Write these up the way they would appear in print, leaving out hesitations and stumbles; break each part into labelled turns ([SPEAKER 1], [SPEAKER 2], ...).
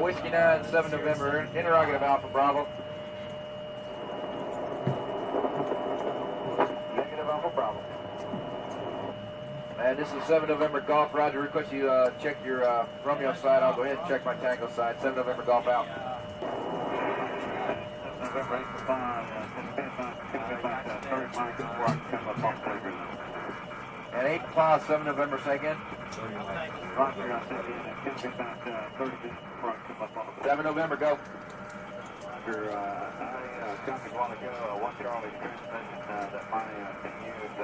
[SPEAKER 1] Whiskey 9, 7 November, interrogative Alpha Bravo. Negative Alpha Bravo. And this is 7 November Golf. Roger, request you check your Romeo side. I'll go ahead and check my Tango side. 7 November Golf out. November 8-5, and 8-5, 7 November, say again. Roger, 7 November, go. I copied a while ago, 1 Charlie transmission that my can use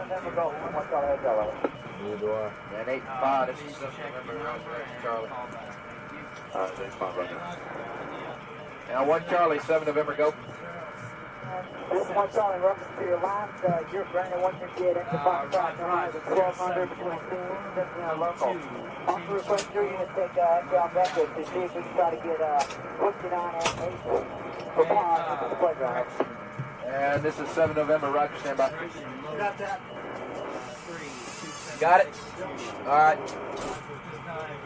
[SPEAKER 1] November, go, 1 Charlie, and 8-5, this is 7 November, Charlie. Now 1 Charlie, 7 November, go.
[SPEAKER 2] This is 1 Charlie, reference to your lines. You're Brandon 158 extra box track, 1200 between teams and local. Also request your unit take outbound records to see if we can try to get Whiskey 9 and 8 for pause into the playground.
[SPEAKER 1] And this is 7 November, Roger, stand by.
[SPEAKER 2] Got that?
[SPEAKER 1] Got it? Alright.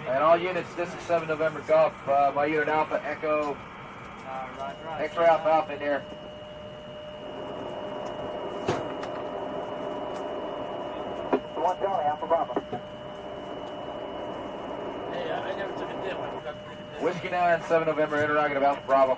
[SPEAKER 1] And all units, this is 7 November Golf. My unit Alpha, Echo, X-ray Alpha Alpha in there.
[SPEAKER 2] One Charlie, Alpha Bravo.
[SPEAKER 3] Hey, I never took a dip. I forgot to take a dip.
[SPEAKER 1] Whiskey 9, 7 November, interrogative Alpha Bravo.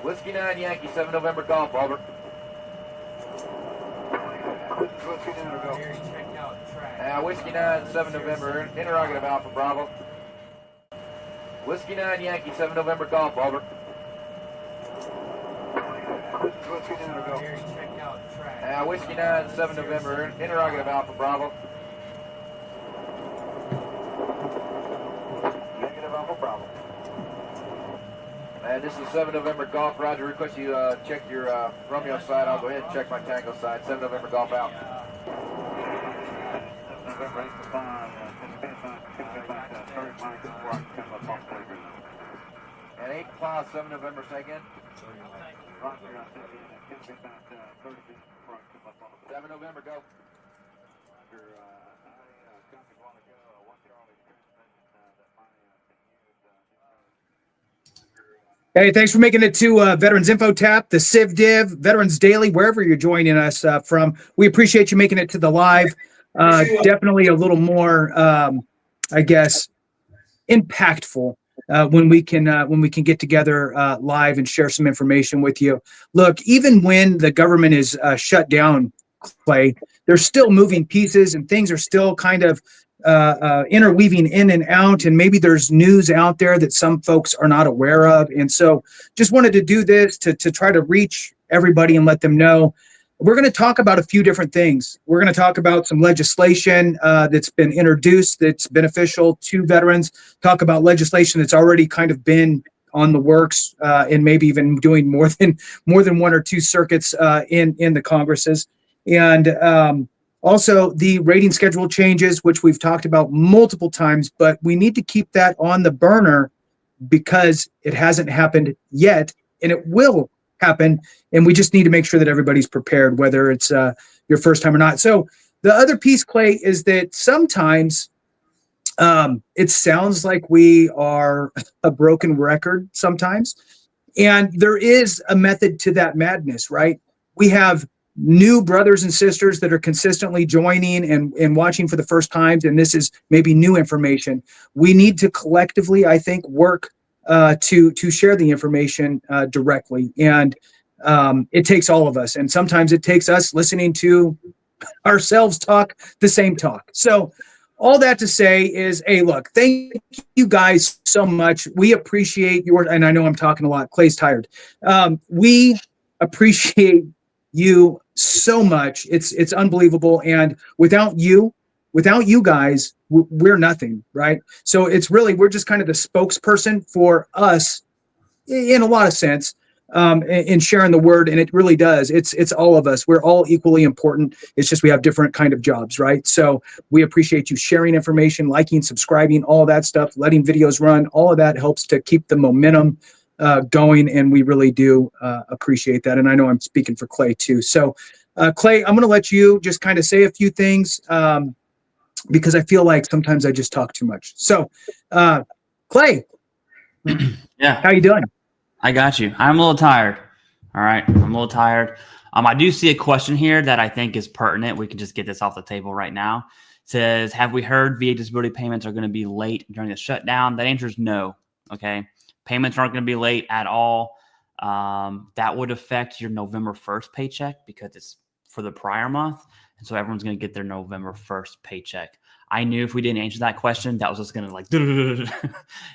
[SPEAKER 1] Whiskey 9, Yankee, 7 November Golf, over. Whiskey 9, 7 November, interrogative Alpha Bravo. Whiskey 9, Yankee, 7 November Golf, over. Whiskey 9, 7 November, interrogative Alpha Bravo. Negative Alpha Bravo. And this is 7 November Golf. Roger, request you check your Romeo side. I'll go ahead and check my Tango side. 7 November Golf out. November 8-5, and 8-5, 7 November, say again. Roger, 7 November, go.
[SPEAKER 4] Hey, thanks for making it to Veterans Info Tap, the Civ Div, Veterans Daily, wherever you're joining us from. We appreciate you making it to the live. Definitely a little more, I guess, impactful when we can get together live and share some information with you. Look, even when the government is shut down, Clay, there's still moving pieces and things are still kind of interweaving in and out, and maybe there's news out there that some folks are not aware of. And so just wanted to do this to try to reach everybody and let them know. We're going to talk about a few different things. We're going to talk about some legislation that's been introduced that's beneficial to veterans, talk about legislation that's already kind of been on the works and maybe even doing more than 1 or 2 circuits in the Congresses. And also the rating schedule changes, which we've talked about multiple times, but we need to keep that on the burner because it hasn't happened yet, and it will happen. And we just need to make sure that everybody's prepared, whether it's your first time or not. So the other piece, Clay, is that sometimes it sounds like we are a broken record sometimes. And there is a method to that madness, right? We have new brothers and sisters that are consistently joining and watching for the first times, and this is maybe new information. We need to collectively, I think, work to share the information directly, and it takes all of us, and sometimes it takes us listening to ourselves talk the same talk. So all that to say is, hey, look, thank you guys so much. We appreciate your, and I know I'm talking a lot, Clay's tired. We appreciate you so much. It's unbelievable. And without you guys, we're nothing, right? So it's really, we're just kind of the spokesperson for us in a lot of sense. in sharing the word, and it really does. It's all of us. We're all equally important. It's just we have different kind of jobs, right? So we appreciate you sharing information, liking, subscribing, all that stuff, letting videos run. All of that helps to keep the momentum going, and we really do appreciate that. And I know I'm speaking for Clay too. So Clay, I'm going to let you just kind of say a few things because I feel like sometimes I just talk too much. So Clay,
[SPEAKER 5] Yeah,
[SPEAKER 4] how you doing?
[SPEAKER 5] I got you. I'm a little tired. All right, I'm a little tired. I do see a question here that I think is pertinent. We can just get this off the table right now. It says, have we heard VA disability payments are going to be late during the shutdown? That answer is no. Okay, payments aren't going to be late at all. That would affect your November 1st paycheck because it's for the prior month. And so everyone's going to get their November 1st paycheck. I knew if we didn't answer that question, that was just going to like,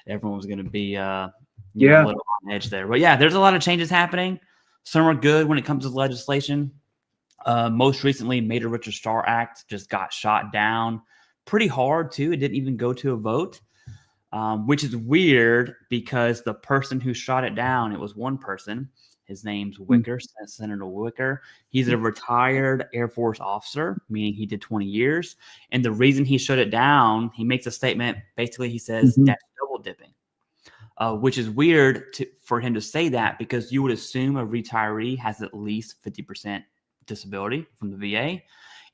[SPEAKER 5] everyone was going to be a little on edge there. But yeah, there's a lot of changes happening. Some are good when it comes to legislation. Most recently, Made a Richer Star Act just got shot down pretty hard too. It didn't even go to a vote, which is weird because the person who shot it down, it was one person. His name's Wicker, Senator Wicker. He's a retired Air Force officer, meaning he did 20 years. And the reason he shut it down, he makes a statement. Basically, he says that's double dipping, which is weird for him to say that because you would assume a retiree has at least 50% disability from the VA.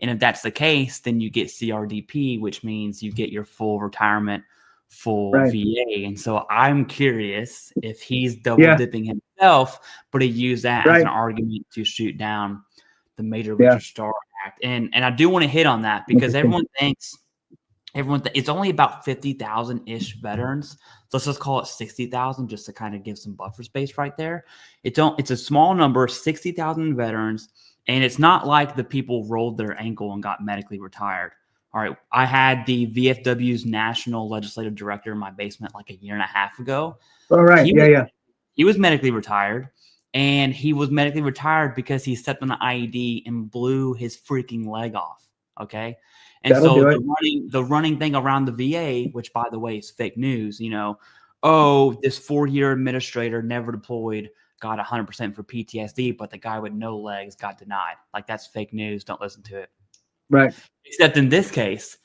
[SPEAKER 5] And if that's the case, then you get CRDP, which means you get your full retirement, full VA. And so I'm curious if he's double dipping himself, but he used that as an argument to shoot down the Made a Richer Star Act. And I do want to hit on that because everyone thinks it's only about 50,000-ish veterans. So let's just call it 60,000 just to kind of give some buffer space right there. It's a small number, 60,000 veterans, and it's not like the people rolled their ankle and got medically retired. All right, I had the VFW's national legislative director in my basement like a year and a half ago.
[SPEAKER 4] All right,
[SPEAKER 5] He was medically retired, and he was medically retired because he stepped on an IED and blew his freaking leg off, okay? And the running thing around the VA, which, by the way, is fake news, this 4-year administrator never deployed, got 100% for PTSD, but the guy with no legs got denied. Like, that's fake news. Don't listen to it.
[SPEAKER 4] Right.
[SPEAKER 5] Except in this case,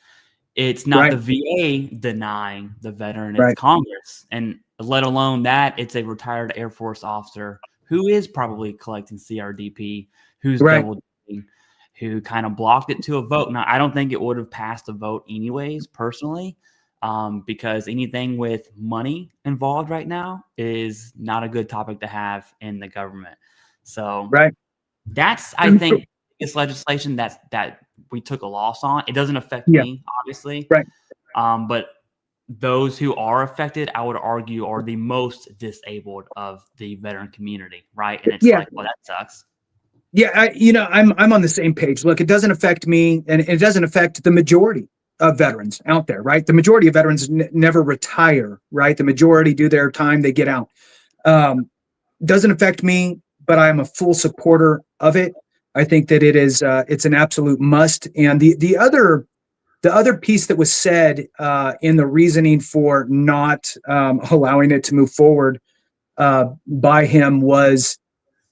[SPEAKER 5] it's not the VA denying the veteran, it's Congress. And let alone that, it's a retired Air Force officer who is probably collecting CRDP, who's double dipping, who kind of blocked it to a vote. Now, I don't think it would have passed a vote anyways, personally, because anything with money involved right now is not a good topic to have in the government. So that's, I think, this legislation that we took a loss on. It doesn't affect me, obviously. But those who are affected, I would argue, are the most disabled of the veteran community, right? And it's like, well, that sucks.
[SPEAKER 4] Yeah, I'm on the same page. Look, it doesn't affect me, and it doesn't affect the majority of veterans out there, right? The majority of veterans never retire, right? The majority do their time, they get out. Doesn't affect me, but I am a full supporter of it. I think that it is it's an absolute must. And the other piece that was said in the reasoning for not allowing it to move forward by him was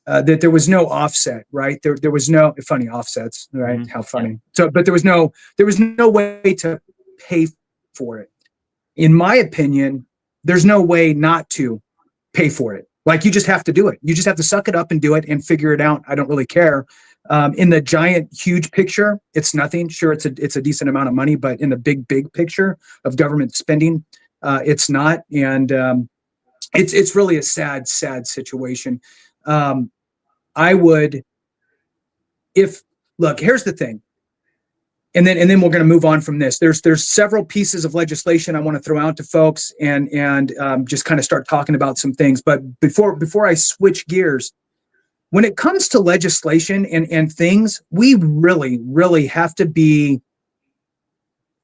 [SPEAKER 4] that there was no offset, right? There was no funny offsets, right? How funny. So, but there was no way to pay for it. In my opinion, there's no way not to pay for it. Like, you just have to do it. You just have to suck it up and do it and figure it out. I don't really care. In the giant, huge picture, it's nothing. Sure, it's a decent amount of money, but in the big picture of government spending, it's not. And it's really a sad situation. I would, look, here's the thing. And then we're going to move on from this. There's several pieces of legislation I want to throw out to folks and just kind of start talking about some things. But before I switch gears, when it comes to legislation and things, we really have to be,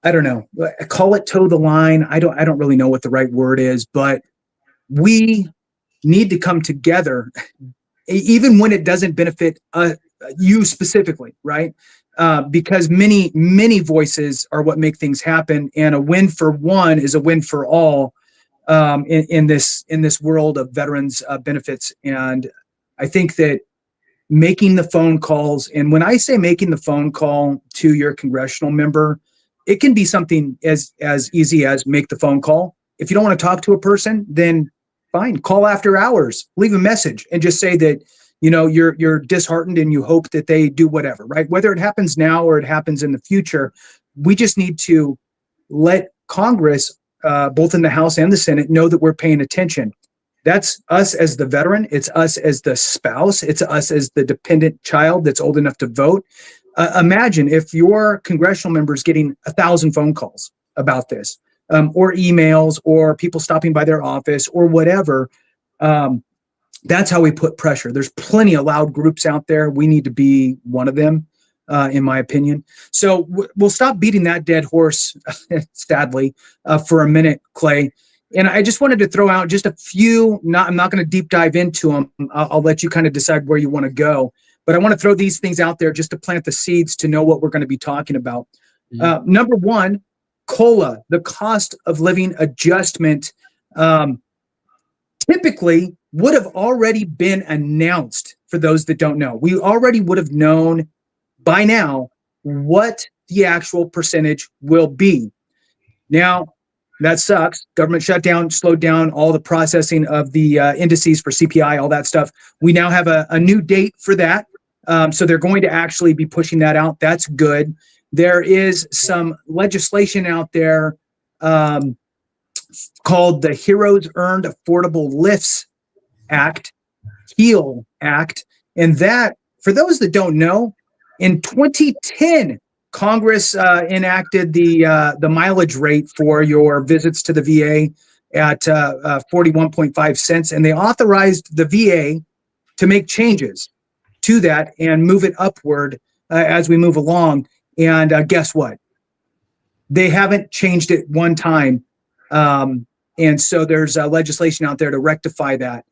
[SPEAKER 4] I don't know, call it toe the line. I don't really know what the right word is, but we need to come together, even when it doesn't benefit you specifically, right? Because many voices are what make things happen, and a win for one is a win for all in this world of veterans benefits. And I think that making the phone calls, and when I say making the phone call to your congressional member, it can be something as easy as make the phone call. If you don't want to talk to a person, then fine, call after hours, leave a message, and just say that you're disheartened and you hope that they do whatever, right? Whether it happens now or it happens in the future, we just need to let Congress, both in the House and the Senate, know that we're paying attention. That's us as the veteran. It's us as the spouse. It's us as the dependent child that's old enough to vote. Imagine if your congressional member is getting 1,000 phone calls about this, or emails, or people stopping by their office, or whatever. That's how we put pressure. There's plenty of loud groups out there. We need to be one of them, in my opinion. So we'll stop beating that dead horse, sadly, for a minute, Clay. And I just wanted to throw out just a few, I'm not going to deep dive into them. I'll let you kind of decide where you want to go. But I want to throw these things out there just to plant the seeds to know what we're going to be talking about. Number one, COLA, the cost of living adjustment, typically would have already been announced. For those that don't know, we already would have known by now what the actual percentage will be. Now, that sucks. Government shutdown slowed down all the processing of the indices for CPI, all that stuff. We now have a new date for that. So they're going to actually be pushing that out. That's good. There is some legislation out there called the Heroes Earned Affordable Lifts Act, HEAL Act. And that, for those that don't know, in 2010, Congress enacted the mileage rate for your visits to the VA at 41.5 cents, and they authorized the VA to make changes to that and move it upward as we move along. And guess what? They haven't changed it one time. And so there's legislation out there to rectify that.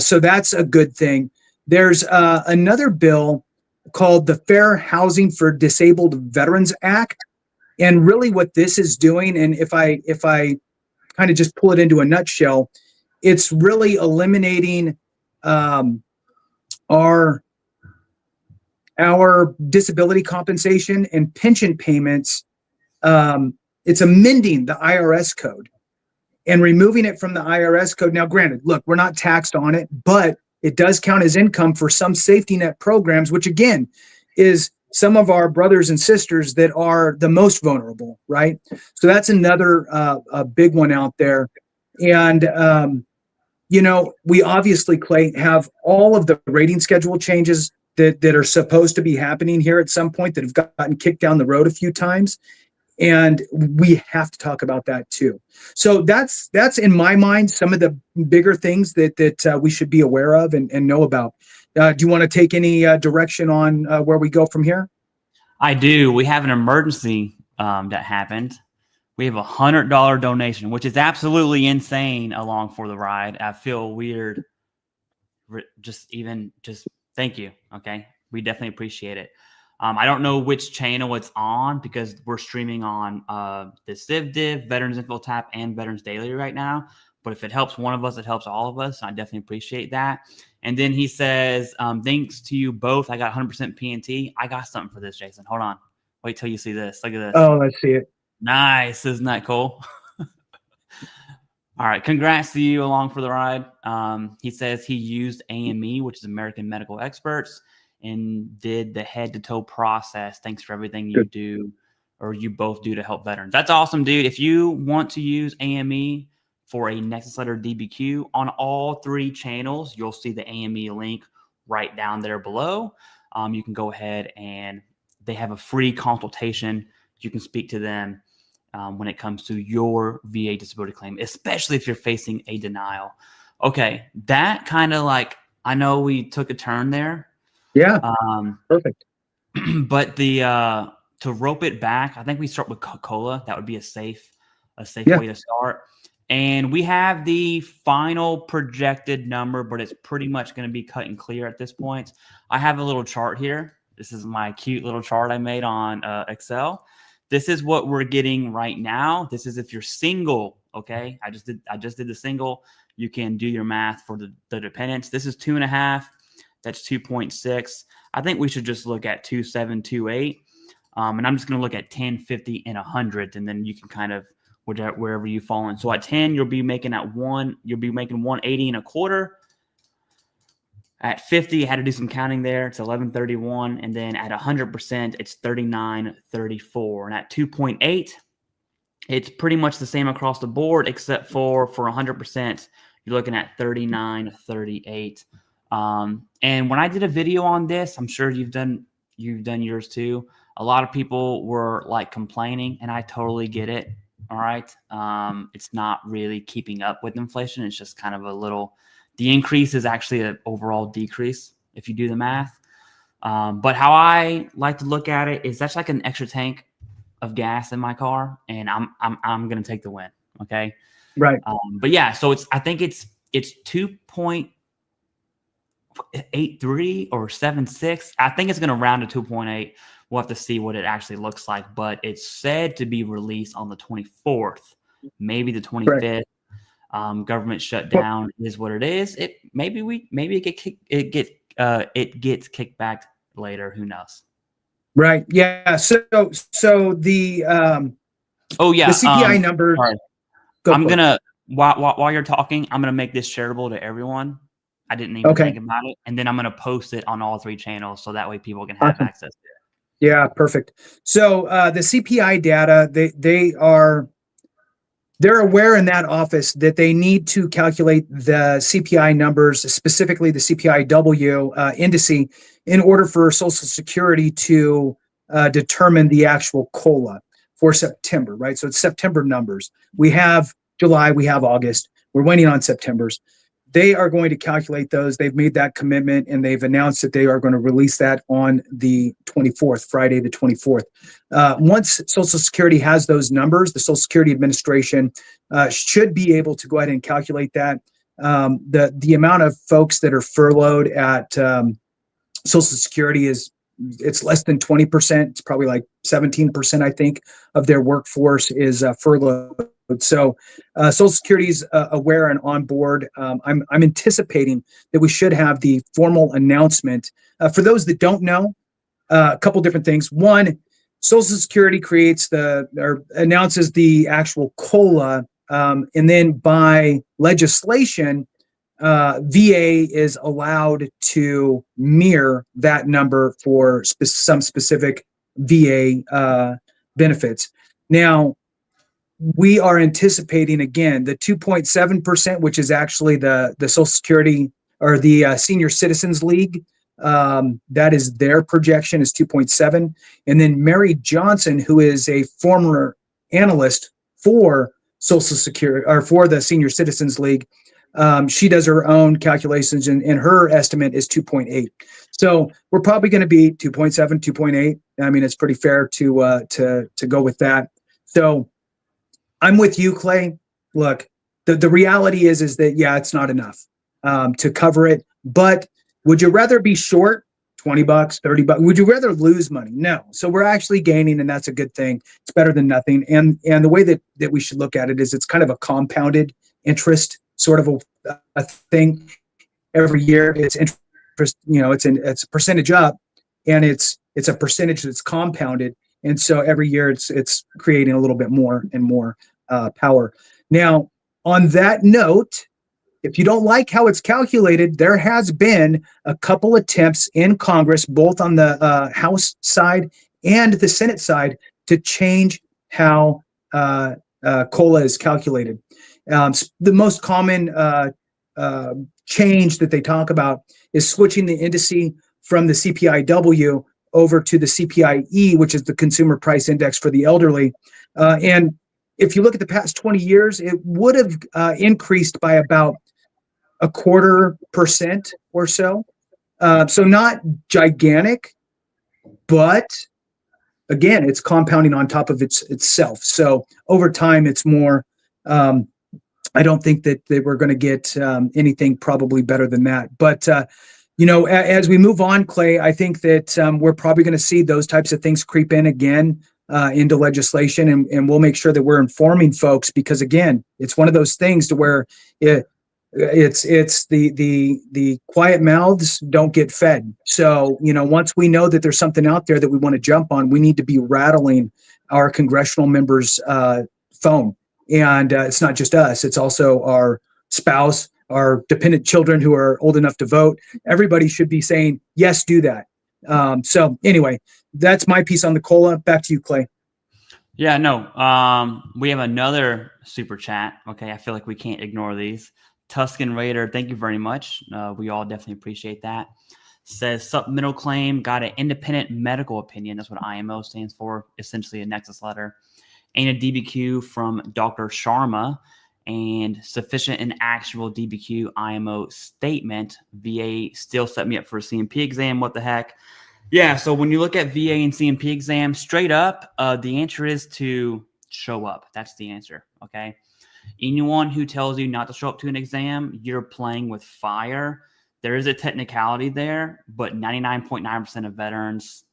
[SPEAKER 4] So that's a good thing. There's another bill called the Fair Housing for Disabled Veterans Act. And really what this is doing, and if I kind of just pull it into a nutshell, it's really eliminating our disability compensation and pension payments. It's amending the IRS code and removing it from the IRS code. Now, granted, look, we're not taxed on it, but it does count as income for some safety net programs, which again is some of our brothers and sisters that are the most vulnerable, right? So that's another a big one out there. And, we obviously, Clay, have all of the rating schedule changes that are supposed to be happening here at some point that have gotten kicked down the road a few times. And we have to talk about that too. So that's in my mind some of the bigger things that we should be aware of and know about. Do you want to take any direction on where we go from here?
[SPEAKER 5] I do. We have an emergency that happened. We have $100 donation, which is absolutely insane along for the ride. I feel weird. Just thank you. Okay. We definitely appreciate it. I don't know which channel it's on because we're streaming on the CivDiv, Veterans Info Tap, and Veterans Daily right now. But if it helps one of us, it helps all of us. I definitely appreciate that. And then he says, thanks to you both. I got 100% PNT. I got something for this, Jason. Hold on. Wait till you see this. Look at this.
[SPEAKER 4] Oh, let's see it.
[SPEAKER 5] Nice. Isn't that cool? All right. Congrats to you along for the ride. He says he used AME, which is American Medical Experts, and did the head-to-toe process. Thanks for everything you do, or you both do to help veterans. That's awesome, dude. If you want to use AME for a Nexus Letter DBQ on all 3 channels, you'll see the AME link right down there below. You can go ahead and they have a free consultation. You can speak to them when it comes to your VA disability claim, especially if you're facing a denial. Okay, that kind of I know we took a turn there.
[SPEAKER 4] Yeah. Perfect.
[SPEAKER 5] But to rope it back, I think we start with COLA. That would be a safe way to start. And we have the final projected number, but it's pretty much going to be cut and clear at this point. I have a little chart here. This is my cute little chart I made on Excel. This is what we're getting right now. This is if you're single. Okay, I just did the single. You can do your math for the dependents. This is 2.5. That's 2.6. I think we should just look at 2728. And I'm just going to look at 10, 50, and 100, and then you can kind of wherever you fall in. So at 10, you'll be making 180 and a quarter. At 50, I had to do some counting there. It's 1131, and then at 100%, it's 3934. And at 2.8, it's pretty much the same across the board, except for 100%, you're looking at 3938. And when I did a video on this, I'm sure you've done yours too. A lot of people were like complaining, and I totally get it. All right. It's not really keeping up with inflation. It's just kind of the increase is actually an overall decrease if you do the math. But how I like to look at it is that's like an extra tank of gas in my car, and I'm going to take the win. Okay.
[SPEAKER 4] Right.
[SPEAKER 5] But yeah, so I think it's 2.83 or 76. I think it's going to round to 2.8. We'll have to see what it actually looks like, but it's said to be released on the 24th, maybe the 25th. Government shutdown is what it is. It gets kicked back later. Who knows?
[SPEAKER 4] Right. Yeah. So the the CPI number.
[SPEAKER 5] While you're talking, I'm gonna make this shareable to everyone. I didn't even think about it, and then I'm gonna post it on all 3 channels so that way people can have access to it.
[SPEAKER 4] Yeah, perfect. So the CPI data, they're aware in that office that they need to calculate the CPI numbers, specifically the CPI-W indice, in order for Social Security to determine the actual COLA for September, right? So it's September numbers. We have July, we have August. We're waiting on September's. They are going to calculate those. They've made that commitment, and they've announced that they are going to release that on the 24th, Friday the 24th. Once Social Security has those numbers, the Social Security Administration should be able to go ahead and calculate that. The amount of folks that are furloughed at Social Security it's less than 20%. It's probably like 17%, I think, of their workforce is furloughed. So Social Security is aware and on board. I'm anticipating that we should have the formal announcement. For those that don't know, a couple different things. One, Social Security announces the actual COLA, and then by legislation, VA is allowed to mirror that number for some specific VA benefits. Now, we are anticipating, again, the 2.7%, which is actually the Social Security or the Senior Citizens League. That is their projection is 2.7. And then Mary Johnson, who is a former analyst for Social Security or for the Senior Citizens League, she does her own calculations, and her estimate is 2.8. So we're probably going to be 2.7, 2.8. I mean, it's pretty fair to go with that. So I'm with you, Clay. Look, the reality is that, yeah, it's not enough to cover it. But would you rather be short $20, $30? Would you rather lose money? No. So we're actually gaining, and that's a good thing. It's better than nothing. And the way that we should look at it is it's kind of a compounded interest sort of a thing. Every year it's interest, it's a percentage up, and it's a percentage that's compounded. And so every year it's creating a little bit more and more power. Now, on that note, if you don't like how it's calculated, there has been a couple attempts in Congress, both on the House side and the Senate side, to change how COLA is calculated. The most common change that they talk about is switching the indice from the CPI-W over to the CPI-E, which is the Consumer Price Index for the elderly. And if you look at the past 20 years, it would have increased by about 0.25% or so. So not gigantic, but again, it's compounding on top of itself. So over time, it's more. I don't think that we're going to get anything probably better than that. But as we move on, Clay, I think that we're probably going to see those types of things creep in again into legislation, and we'll make sure that we're informing folks, because again, it's one of those things to where It's the quiet mouths don't get fed. So, once we know that there's something out there that we want to jump on, we need to be rattling our congressional members' phone. And it's not just us; it's also our spouse, our dependent children who are old enough to vote. Everybody should be saying, "Yes, do that." So, anyway, that's my piece on the COLA. Back to you, Clay.
[SPEAKER 5] Yeah, no. We have another super chat. Okay, I feel like we can't ignore these. Tuscan Raider, thank you very much. We all definitely appreciate that. Says supplemental claim, got an independent medical opinion. That's what IMO stands for, essentially a Nexus Letter. And a DBQ from Dr. Sharma and sufficient and actual DBQ IMO statement. VA still set me up for a CMP exam. What the heck? Yeah, so when you look at VA and CMP exam, straight up, the answer is to show up. That's the answer, okay? Anyone who tells you not to show up to an exam, you're playing with fire. There is a technicality there, but 99.9% of veterans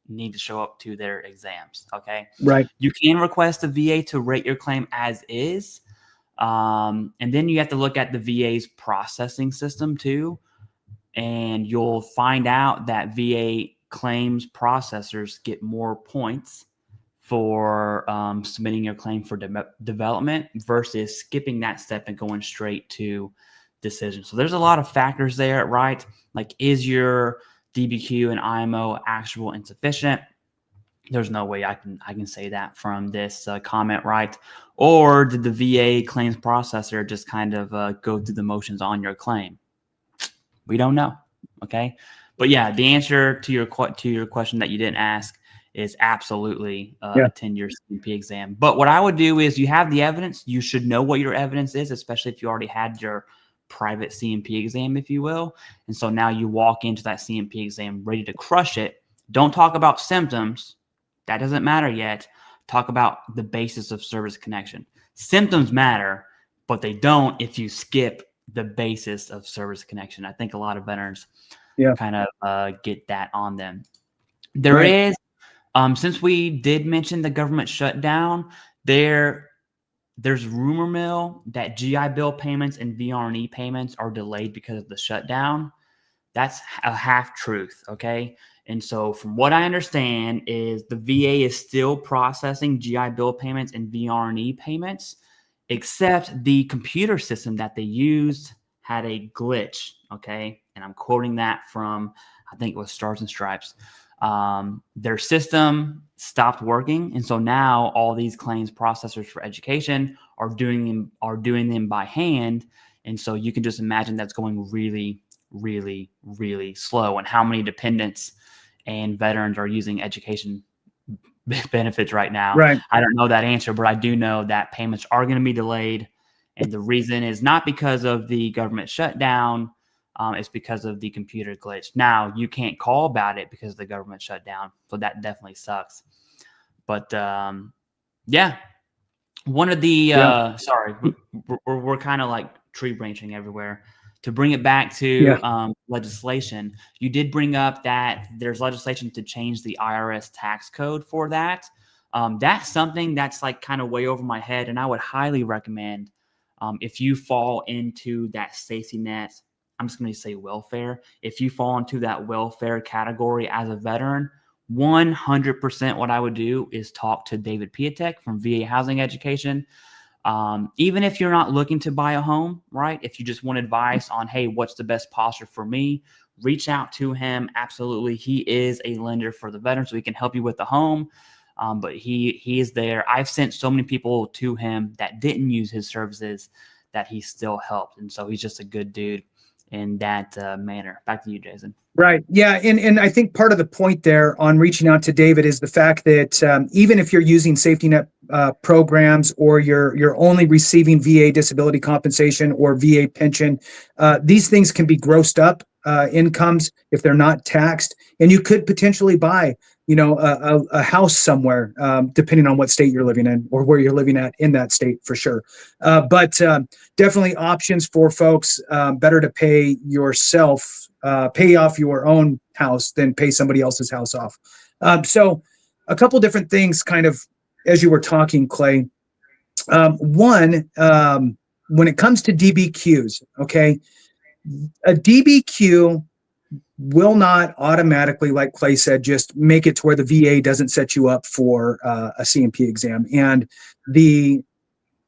[SPEAKER 5] need to show up to their exams, okay?
[SPEAKER 4] Right.
[SPEAKER 5] You can request the VA to rate your claim as is, and then you have to look at the VA's processing system too, and you'll find out that VA claims processors get more points for submitting your claim for development versus skipping that step and going straight to decision. So there's a lot of factors there, right? Like, is your DBQ and IMO actual insufficient? There's no way I can say that from this comment, right? Or did the VA claims processor just kind of go through the motions on your claim? We don't know, okay? But yeah, the answer to your question that you didn't ask is absolutely attend your CMP exam. But what I would do is, you have the evidence. You should know what your evidence is, especially if you already had your private CMP exam, if you will. And so now you walk into that CMP exam ready to crush it. Don't talk about symptoms. That doesn't matter yet. Talk about the basis of service connection. Symptoms matter, but they don't if you skip the basis of service connection. I think a lot of veterans kind of get that on them. There is, since we did mention the government shutdown, there's rumor mill that GI Bill payments and VRE payments are delayed because of the shutdown. That's a half truth, okay? And so from what I understand is the VA is still processing GI Bill payments and VRE payments, except the computer system that they used had a glitch, okay? And I'm quoting that from, I think it was Stars and Stripes. Their system stopped working, and so now all these claims processors for education are doing them by hand. And so you can just imagine that's going really, really, really slow. And how many dependents and veterans are using education benefits right now?
[SPEAKER 4] Right.
[SPEAKER 5] I don't know that answer, but I do know that payments are going to be delayed. And the reason is not because of the government shutdown. It's because of the computer glitch. Now, you can't call about it because of the government shutdown. So that definitely sucks. But yeah, one of the, sorry, we're kind of like tree branching everywhere. To bring it back to legislation, you did bring up that there's legislation to change the IRS tax code for that. That's something that's like kind of way over my head. And I would highly recommend if you fall into that safety net, I'm just going to say welfare. If you fall into that welfare category as a veteran, 100% what I would do is talk to David Piatek from VA Housing Education. Even if you're not looking to buy a home, right? If you just want advice on, hey, what's the best posture for me? Reach out to him. Absolutely. He is a lender for the veteran, so he can help you with the home. But he is there. I've sent so many people to him that didn't use his services that he still helped. And so he's just a good dude in that manner. Back to you, Jason.
[SPEAKER 4] Right. Yeah. And I think part of the point there on reaching out to David is the fact that even if you're using safety net programs, or you're only receiving VA disability compensation or VA pension, these things can be grossed up incomes if they're not taxed. And you could potentially buy, a house somewhere, depending on what state you're living in or where you're living at in that state, for sure. But definitely options for folks. Better to pay yourself, pay off your own house than pay somebody else's house off. So a couple different things kind of as you were talking, Clay. One, when it comes to DBQs, okay, a DBQ will not automatically, like Clay said, just make it to where the VA doesn't set you up for a C&P exam. And the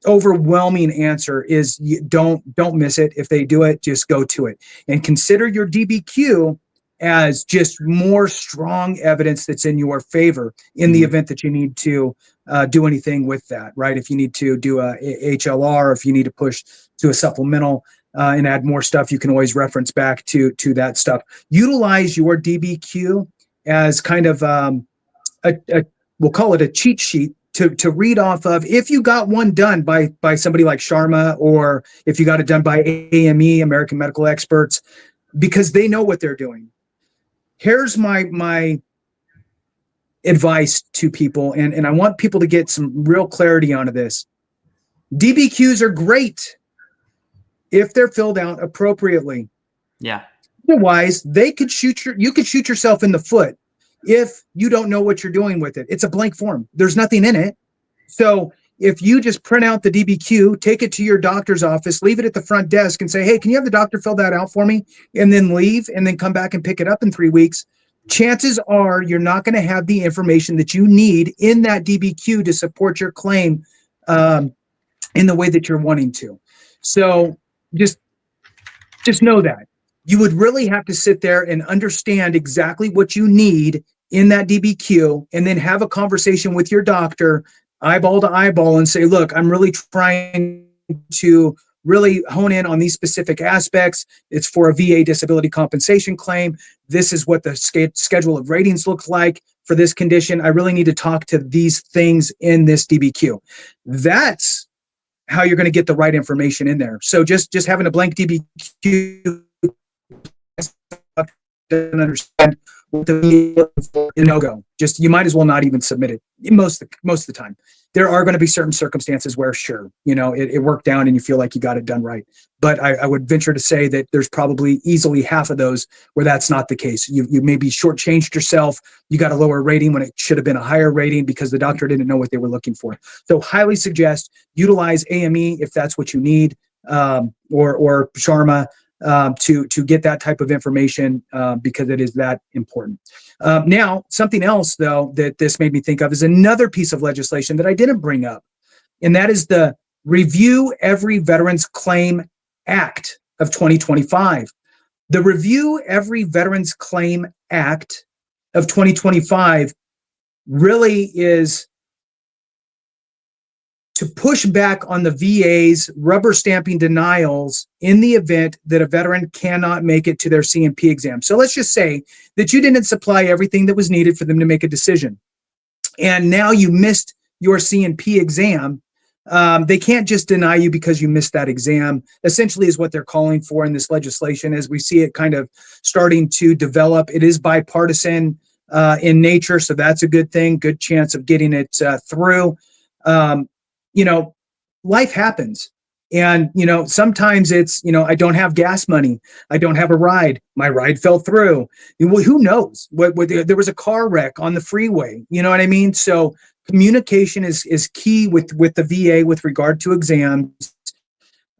[SPEAKER 4] overwhelming answer is you don't miss it. If they do it, just go to it and consider your DBQ as just more strong evidence that's in your favor in the event that you need to do anything with that, right? If you need to do a HLR, if you need to push to a supplemental and add more stuff, you can always reference back to that stuff. Utilize your DBQ as kind of we'll call it a cheat sheet to read off of if you got one done by somebody like Sharma, or if you got it done by AME, American Medical Experts, because they know what they're doing. Here's my advice to people, and I want people to get some real clarity onto this. DBQs are great if they're filled out appropriately.
[SPEAKER 5] Yeah.
[SPEAKER 4] Otherwise, you could shoot yourself in the foot if you don't know what you're doing with it. It's a blank form. There's nothing in it. So if you just print out the DBQ, take it to your doctor's office, leave it at the front desk and say, hey, can you have the doctor fill that out for me? And then leave and then come back and pick it up in 3 weeks. Chances are you're not going to have the information that you need in that DBQ to support your claim in the way that you're wanting to. So just know that. You would really have to sit there and understand exactly what you need in that DBQ, and then have a conversation with your doctor, eyeball to eyeball, and say, look, I'm really trying to really hone in on these specific aspects. It's for a VA disability compensation claim. This is what the schedule of ratings looks like for this condition. I really need to talk to these things in this DBQ. That's how you're going to get the right information in there. So just having a blank DBQ doesn't understand what the no-go. Just, you might as well not even submit it most of the time. There are going to be certain circumstances where, sure, it worked down and you feel like you got it done right. But I would venture to say that there's probably easily half of those where that's not the case. You maybe shortchanged yourself. You got a lower rating when it should have been a higher rating because the doctor didn't know what they were looking for. So highly suggest utilize AME if that's what you need, or Sharma, to get that type of information because it is that important. Now, something else, though, that this made me think of is another piece of legislation that I didn't bring up, and that is the Review Every Veterans Claim Act of 2025. The Review Every Veterans Claim Act of 2025 really is to push back on the VA's rubber stamping denials in the event that a veteran cannot make it to their C&P exam. So let's just say that you didn't supply everything that was needed for them to make a decision, and now you missed your C&P exam. They can't just deny you because you missed that exam, essentially is what they're calling for in this legislation as we see it kind of starting to develop. It is bipartisan in nature, so that's a good thing, good chance of getting it through. Life happens. And, sometimes it's, I don't have gas money. I don't have a ride. My ride fell through. Well, who knows? There was a car wreck on the freeway. You know what I mean? So communication is key with the VA with regard to exams.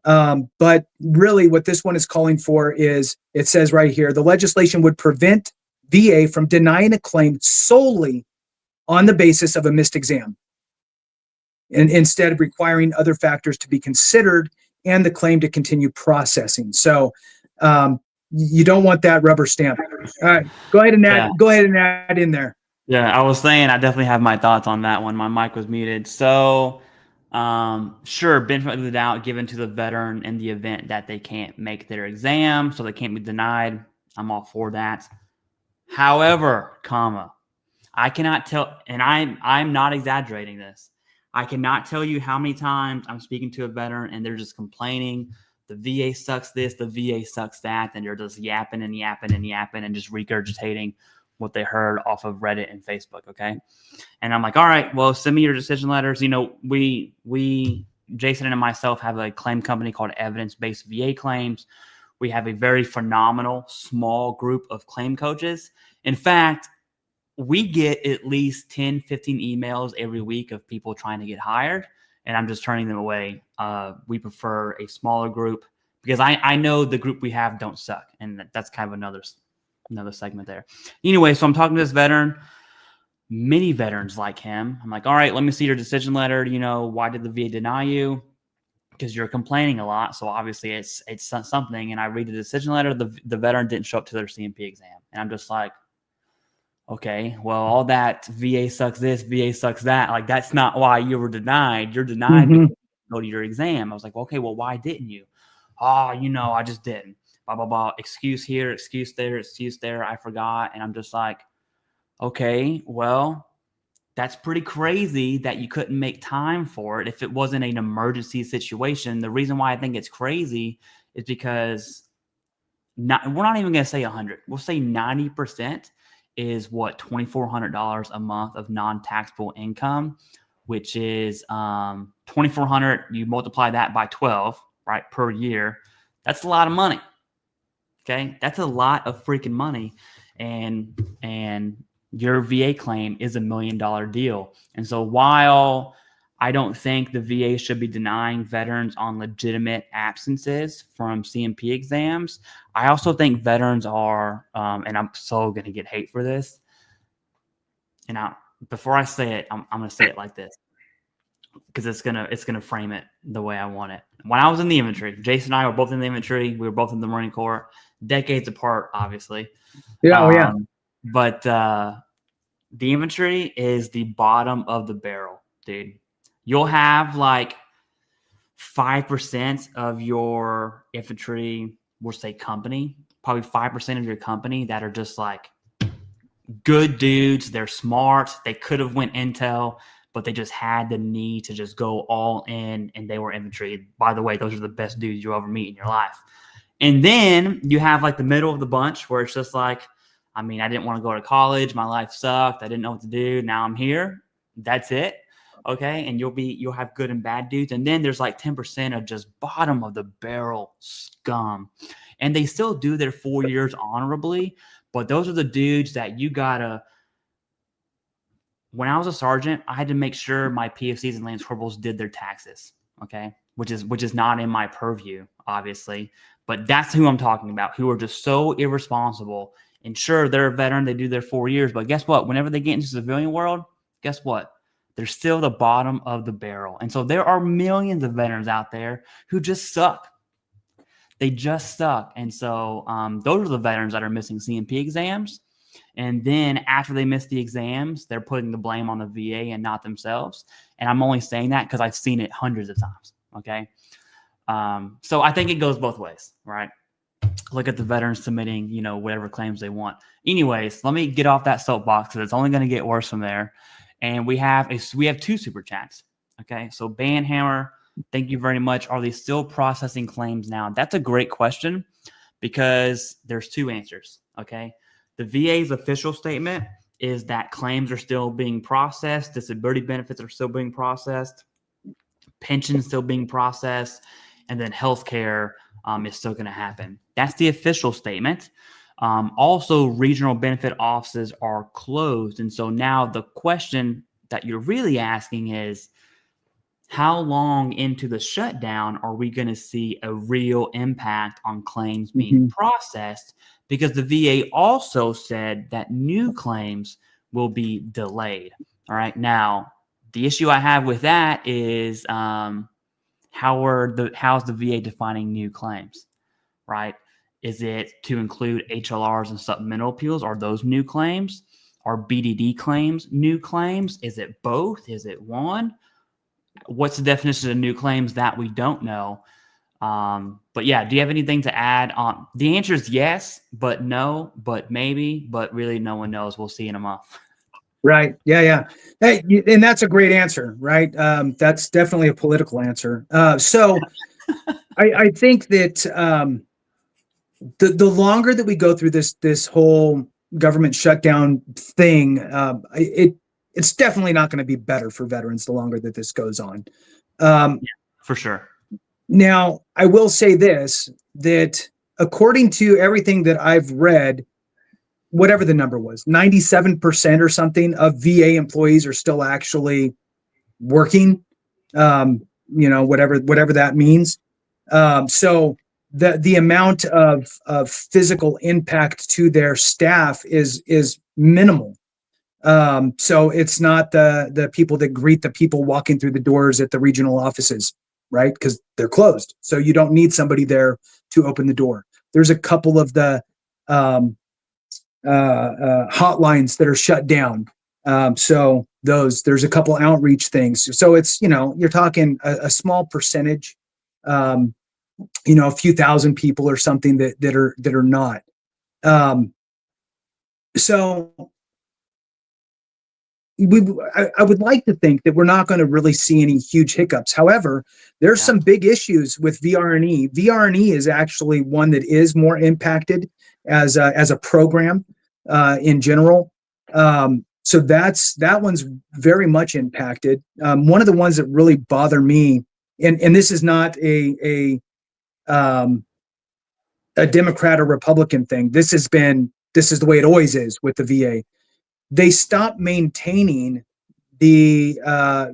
[SPEAKER 4] But really what this one is calling for is, it says right here, the legislation would prevent VA from denying a claim solely on the basis of a missed exam, and instead of requiring other factors to be considered and the claim to continue processing. So you don't want that rubber stamp. All right, go ahead and add in there.
[SPEAKER 5] Yeah, I was saying I definitely have my thoughts on that one. My mic was muted. So sure, benefit of the doubt given to the veteran in the event that they can't make their exam, so they can't be denied. I'm all for that. However, I cannot tell, and I'm not exaggerating this, I cannot tell you how many times I'm speaking to a veteran and they're just complaining, the VA sucks this, the VA sucks that, and they're just yapping and yapping and yapping and just regurgitating what they heard off of Reddit and Facebook, okay? And I'm like, all right, well, send me your decision letters. We Jason and myself have a claim company called Evidence-Based VA Claims. We have a very phenomenal small group of claim coaches. In fact, we get at least 10, 15 emails every week of people trying to get hired. and I'm just turning them away. We prefer a smaller group because I know the group we have don't suck, and that's kind of another segment there. Anyway, so I'm talking to this veteran. Many veterans like him. I'm like, all right, let me see your decision letter. Why did the VA deny you? Because you're complaining a lot, so obviously it's something. And I read the decision letter. The veteran didn't show up to their CMP exam, and I'm just like, okay, well, all that VA sucks this, VA sucks that. Like, that's not why you were denied. You're denied because you didn't go to your exam. I was like, okay, well, why didn't you? Oh, I just didn't. Blah, blah, blah. Excuse here, excuse there, excuse there. I forgot. And I'm just like, okay, well, that's pretty crazy that you couldn't make time for it if it wasn't an emergency situation. The reason why I think it's crazy is because we're not even going to say 100. We'll say 90% is what, $2,400 a month of non-taxable income, which is $2,400. You multiply that by 12, right, per year. That's a lot of money. Okay, that's a lot of freaking money, and your VA claim is $1 million deal. And so while I don't think the VA should be denying veterans on legitimate absences from CMP exams, I also think veterans are, and I'm so going to get hate for this. And before I say it, I'm going to say it like this, because it's gonna frame it the way I want it. When I was in the infantry, Jason and I were both in the infantry. We were both in the Marine Corps, decades apart, obviously.
[SPEAKER 4] Yeah.
[SPEAKER 5] But the infantry is the bottom of the barrel, dude. You'll have like 5% of your infantry, we'll say company, probably 5% of your company that are just like good dudes. They're smart. They could have went intel, but they just had the need to just go all in, and they were infantry. By the way, those are the best dudes you'll ever meet in your life. And then you have like the middle of the bunch where it's just like, I didn't want to go to college. My life sucked. I didn't know what to do. Now I'm here. That's it. Okay. And you'll have good and bad dudes. And then there's like 10% of just bottom of the barrel scum. And they still do their 4 years honorably, but those are the dudes that you gotta. When I was a sergeant, I had to make sure my PFCs and Lance Corporals did their taxes. Okay. Which is not in my purview, obviously, but that's who I'm talking about, who are just so irresponsible. And sure, they're a veteran, they do their 4 years, but guess what? Whenever they get into the civilian world, guess what? They're still the bottom of the barrel. And so there are millions of veterans out there who just suck. They just suck. And so those are the veterans that are missing CMP exams. And then after they miss the exams, they're putting the blame on the VA and not themselves. And I'm only saying that because I've seen it hundreds of times. Okay. So I think it goes both ways, right? Look at the veterans submitting, whatever claims they want. Anyways, let me get off that soapbox because it's only going to get worse from there. And we have 2 super chats. Okay. So Banhammer, thank you very much. Are they still processing claims now? That's a great question because there's 2 answers. Okay. The VA's official statement is that claims are still being processed. Disability benefits are still being processed. Pensions still being processed. And then healthcare is still going to happen. That's the official statement. Also, regional benefit offices are closed. And so now the question that you're really asking is, how long into the shutdown are we going to see a real impact on claims being processed? Because the VA also said that new claims will be delayed. All right. Now, the issue I have with that is how's the VA defining new claims, right? Is it to include HLRs and supplemental appeals? Are those new claims? Are BDD claims new claims? Is it both? Is it one? What's the definition of new claims? That we don't know. But yeah, do you have anything to add on? The answer is yes, but no, but maybe, but really no one knows. We'll see in a month.
[SPEAKER 4] Right. Yeah. Hey, and that's a great answer, right? That's definitely a political answer. So I think that the longer that we go through this whole government shutdown thing, it's definitely not going to be better for veterans the longer that this goes on.
[SPEAKER 5] Yeah, for sure.
[SPEAKER 4] Now, I will say this, that according to everything that I've read, whatever the number was, 97% or something of VA employees are still actually working. whatever that means. So the amount of physical impact to their staff is minimal. So it's not the people that greet the people walking through the doors at the regional offices, right? Because they're closed. So you don't need somebody there to open the door. There's a couple of the hotlines that are shut down. So there's a couple outreach things. So it's, you're talking a small percentage, a few thousand people or something that are not. So I would like to think that we're not going to really see any huge hiccups. However, there's some big issues with VRNE. VRNE is actually one that is more impacted as a program in general. So that one's very much impacted. One of the ones that really bother me, and this is not a Democrat or Republican thing. This is the way it always is with the VA. They stopped maintaining the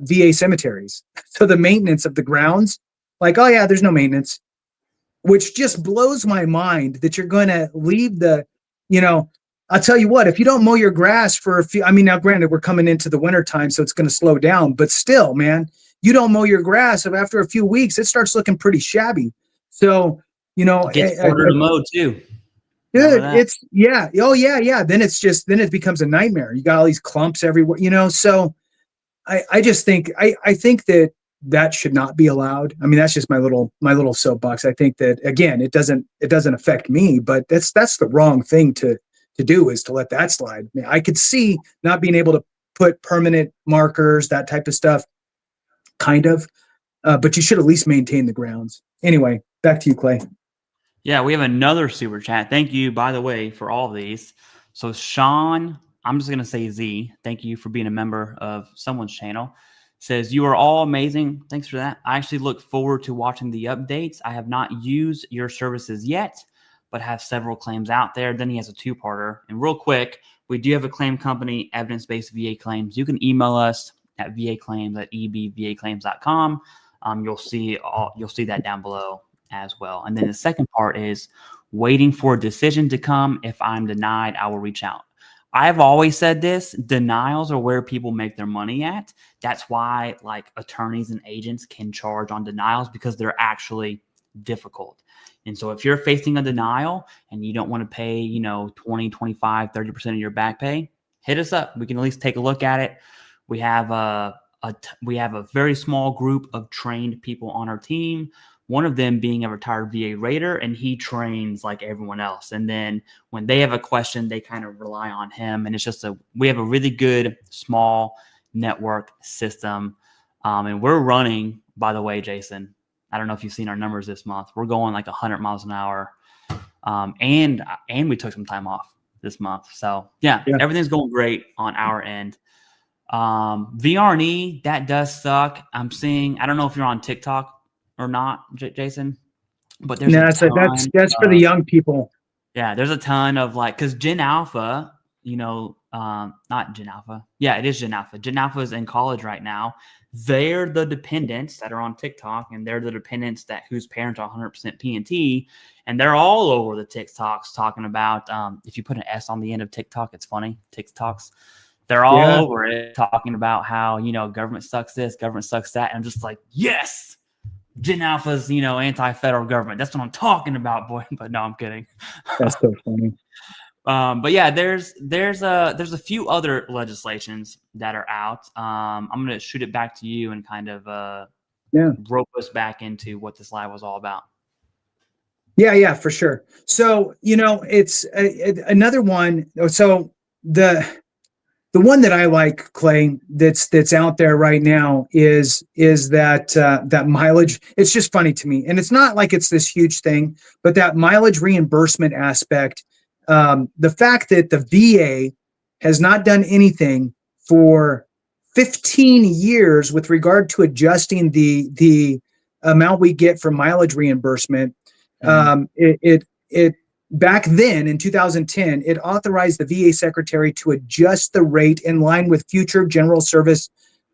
[SPEAKER 4] VA cemeteries. So the maintenance of the grounds, like, oh yeah, there's no maintenance, which just blows my mind that you're going to leave I'll tell you what, if you don't mow your grass for a few, now granted, we're coming into the winter time, so it's going to slow down, but still, man, you don't mow your grass, so after a few weeks, it starts looking pretty shabby. So,
[SPEAKER 5] it gets harder to mow too.
[SPEAKER 4] Dude, it's oh yeah. Then it becomes a nightmare. You got all these clumps everywhere, so I just think I think that should not be allowed. That's just my little soapbox. I think that, again, it doesn't affect me, but that's the wrong thing to do, is to let that slide. I could see not being able to put permanent markers, that type of stuff, kind of, but you should at least maintain the grounds. Anyway, back to you, Clay.
[SPEAKER 5] Yeah, we have another super chat. Thank you, by the way, for all of these. So Sean, I'm just going to say Z, thank you for being a member of someone's channel. Says, you are all amazing. Thanks for that. I actually look forward to watching the updates. I have not used your services yet, but have several claims out there. Then he has a two-parter. And real quick, we do have a claim company, Evidence-Based VA Claims. You can email us at vaclaims@ebvaclaims.com. You'll see that down below as well. And then the second part is waiting for a decision to come. If I'm denied, I will reach out. I've always said this, denials are where people make their money at. That's why attorneys and agents can charge on denials, because they're actually difficult. And so if you're facing a denial and you don't want to pay, 20, 25, 30% of your back pay, hit us up. We can at least take a look at it. We have a very small group of trained people on our team. One of them being a retired VA rater, and he trains like everyone else. And then when they have a question, they kind of rely on him. And it's just we have a really good small network system. And we're running, by the way, Jason, I don't know if you've seen our numbers this month. We're going like 100 miles an hour. And we took some time off this month. So yeah, everything's going great on our end. VRNE, that does suck. I'm seeing, I don't know if you're on TikTok or not, Jason, but there's that's
[SPEAKER 4] for the young people.
[SPEAKER 5] Yeah, there's a ton of because Gen Alpha, not Gen Alpha. Yeah, it is Gen Alpha. Gen Alpha is in college right now. They're the dependents that are on TikTok, and they're the dependents whose parents are 100% P&T, and they're all over the TikToks talking about, if you put an S on the end of TikTok, it's funny, TikToks. They're all over it talking about how, government sucks this, government sucks that. And I'm just like, yes, Gen Alpha's, anti-federal government. That's what I'm talking about, boy. But no, I'm kidding.
[SPEAKER 4] That's so funny.
[SPEAKER 5] But yeah, there's a few other legislations that are out. I'm going to shoot it back to you and kind of rope us back into what this live was all about.
[SPEAKER 4] Yeah, for sure. So, it's another one. So the one that I like, Clay, that's out there right now is that mileage. It's just funny to me, and it's not like it's this huge thing, but that mileage reimbursement aspect. The fact that the VA has not done anything for 15 years with regard to adjusting the amount we get for mileage reimbursement. It back then in 2010, it authorized the VA secretary to adjust the rate in line with future general service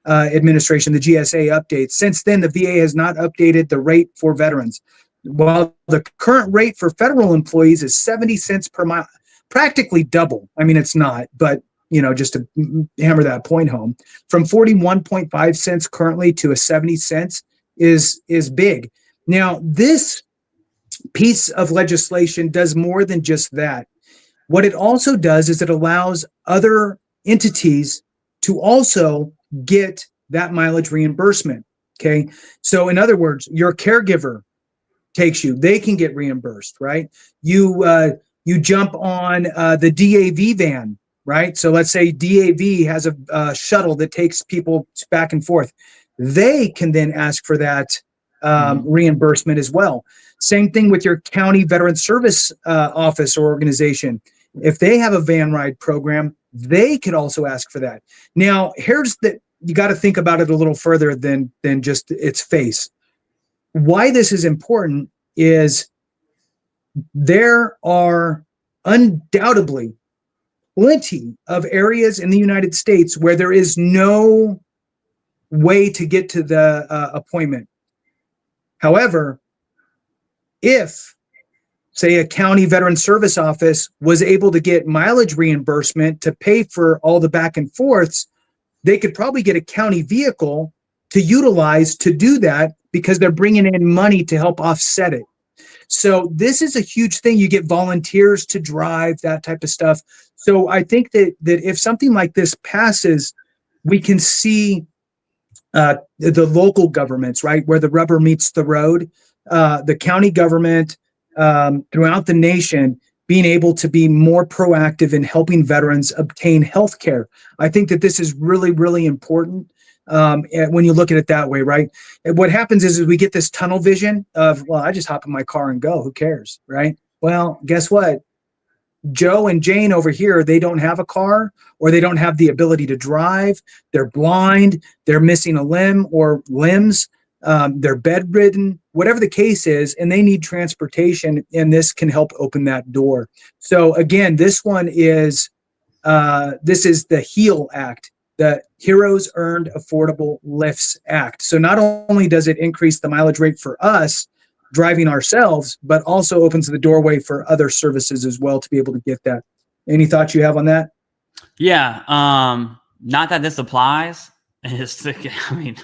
[SPEAKER 4] Administration, the GSA updates. Since then, the VA has not updated the rate for veterans. While the current rate for federal employees is 70 cents per mile, practically double. I mean, it's not, but just to hammer that point home, from 41.5 cents currently to a 70 cents is big. Now, this piece of legislation does more than just that. What it also does is it allows other entities to also get that mileage reimbursement. Okay. So in other words, your caregiver takes you, they can get reimbursed, right? You jump on the DAV van, right? So let's say DAV has a shuttle that takes people back and forth. They can then ask for that reimbursement as well. Same thing with your county veteran service office or organization. If they have a van ride program, they could also ask for that. Now, you got to think about it a little further than just its face. Why this is important is there are undoubtedly plenty of areas in the United States where there is no way to get to the appointment. However, if, say, a county veteran service office was able to get mileage reimbursement to pay for all the back and forths, they could probably get a county vehicle to utilize to do that because they're bringing in money to help offset it. So this is a huge thing. You get volunteers to drive, that type of stuff. So I think that if something like this passes, we can see the local governments, right, where the rubber meets the road, the county government throughout the nation being able to be more proactive in helping veterans obtain health care. I think that this is really, really important when you look at it that way, right? And what happens is we get this tunnel vision of, well, I just hop in my car and go, who cares, right? Well, guess what? Joe and Jane over here, they don't have a car, or they don't have the ability to drive. They're blind. They're missing a limb or limbs. They're bedridden, whatever the case is, and they need transportation, and this can help open that door. So again, this is the HEAL Act, the Heroes Earned Affordable Lifts Act. So not only does it increase the mileage rate for us driving ourselves, but also opens the doorway for other services as well to be able to get that. Any thoughts you have on that?
[SPEAKER 5] Yeah. Not that this applies. I mean,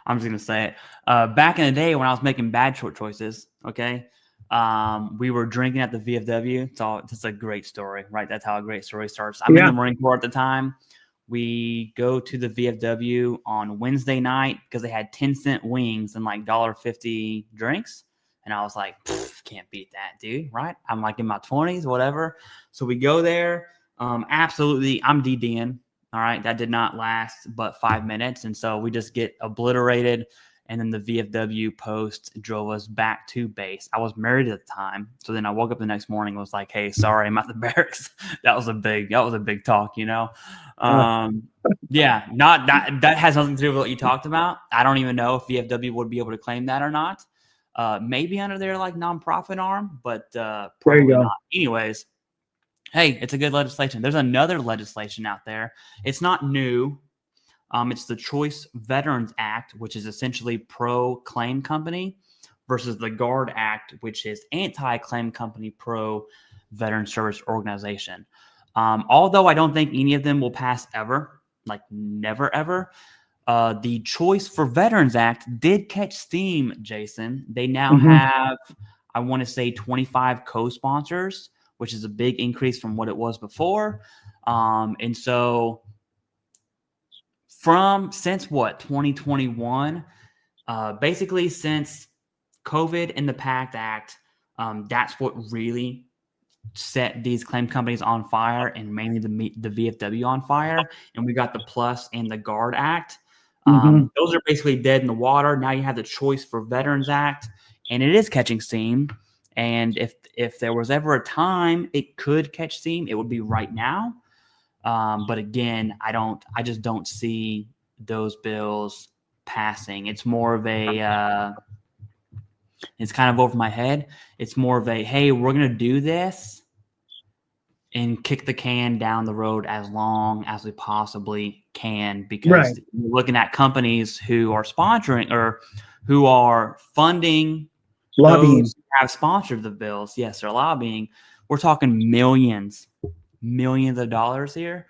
[SPEAKER 5] I'm just going to say it. Back in the day when I was making bad short choices, okay, we were drinking at the VFW. It's a great story, right? That's how a great story starts. I'm in the Marine Corps at the time. We go to the VFW on Wednesday night because they had 10-cent wings and like $1.50 drinks. And I was like, can't beat that, dude, right? I'm like in my 20s, whatever. So we go there. Absolutely, I'm DDing. All right, that did not last but 5 minutes. And so we just get obliterated. And then the VFW post drove us back to base. I was married at the time. So then I woke up the next morning and was like, hey, sorry, I'm at the barracks. That was a big talk, Yeah, not that has nothing to do with what you talked about. I don't even know if VFW would be able to claim that or not. Maybe under their like nonprofit arm, but probably not. Anyways, hey, it's a good legislation. There's another legislation out there. It's not new. It's the Choice Veterans Act, which is essentially pro-claim company, versus the GUARD Act, which is anti-claim company, pro-veteran service organization. Although I don't think any of them will pass ever, like never ever, the Choice for Veterans Act did catch steam, Jason. They now have, I want to say, 25 co-sponsors, which is a big increase from what it was before. And so since 2021, basically since COVID and the PACT Act, that's what really set these claim companies on fire, and mainly the VFW on fire. And we got the Plus and the GUARD Act. Those are basically dead in the water. Now you have the Choice for Veterans Act, and it is catching steam. And if there was ever a time it could catch steam, it would be right now. But again, I just don't see those bills passing. It's more of it's kind of over my head. It's more of a, hey, we're going to do this. and kick the can down the road as long as we possibly can, because
[SPEAKER 4] Right.
[SPEAKER 5] you're looking at companies who are sponsoring or who are funding
[SPEAKER 4] Lobbying.
[SPEAKER 5] those who have sponsored the bills. Yes, they're lobbying. We're talking millions of dollars here,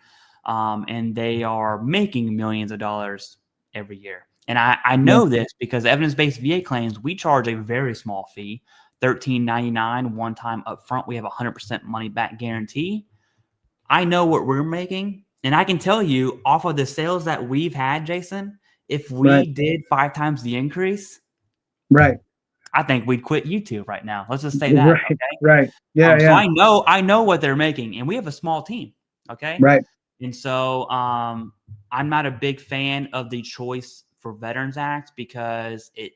[SPEAKER 5] and they are making millions of dollars every year. And I know this because evidence-based VA claims, we charge a very small fee, $13.99 one time up front. We have 100% money back guarantee. I know what we're making, and I can tell you off of the sales that we've had, Jason, if we did 5 times the increase,
[SPEAKER 4] Right.
[SPEAKER 5] I think we'd quit YouTube right now. Let's just say that.
[SPEAKER 4] Right.
[SPEAKER 5] Okay.
[SPEAKER 4] Right. Yeah.
[SPEAKER 5] So
[SPEAKER 4] Yeah.
[SPEAKER 5] I know what they're making, and we have a small team. Okay.
[SPEAKER 4] Right.
[SPEAKER 5] And so I'm not a big fan of the Choice for Veterans Act because it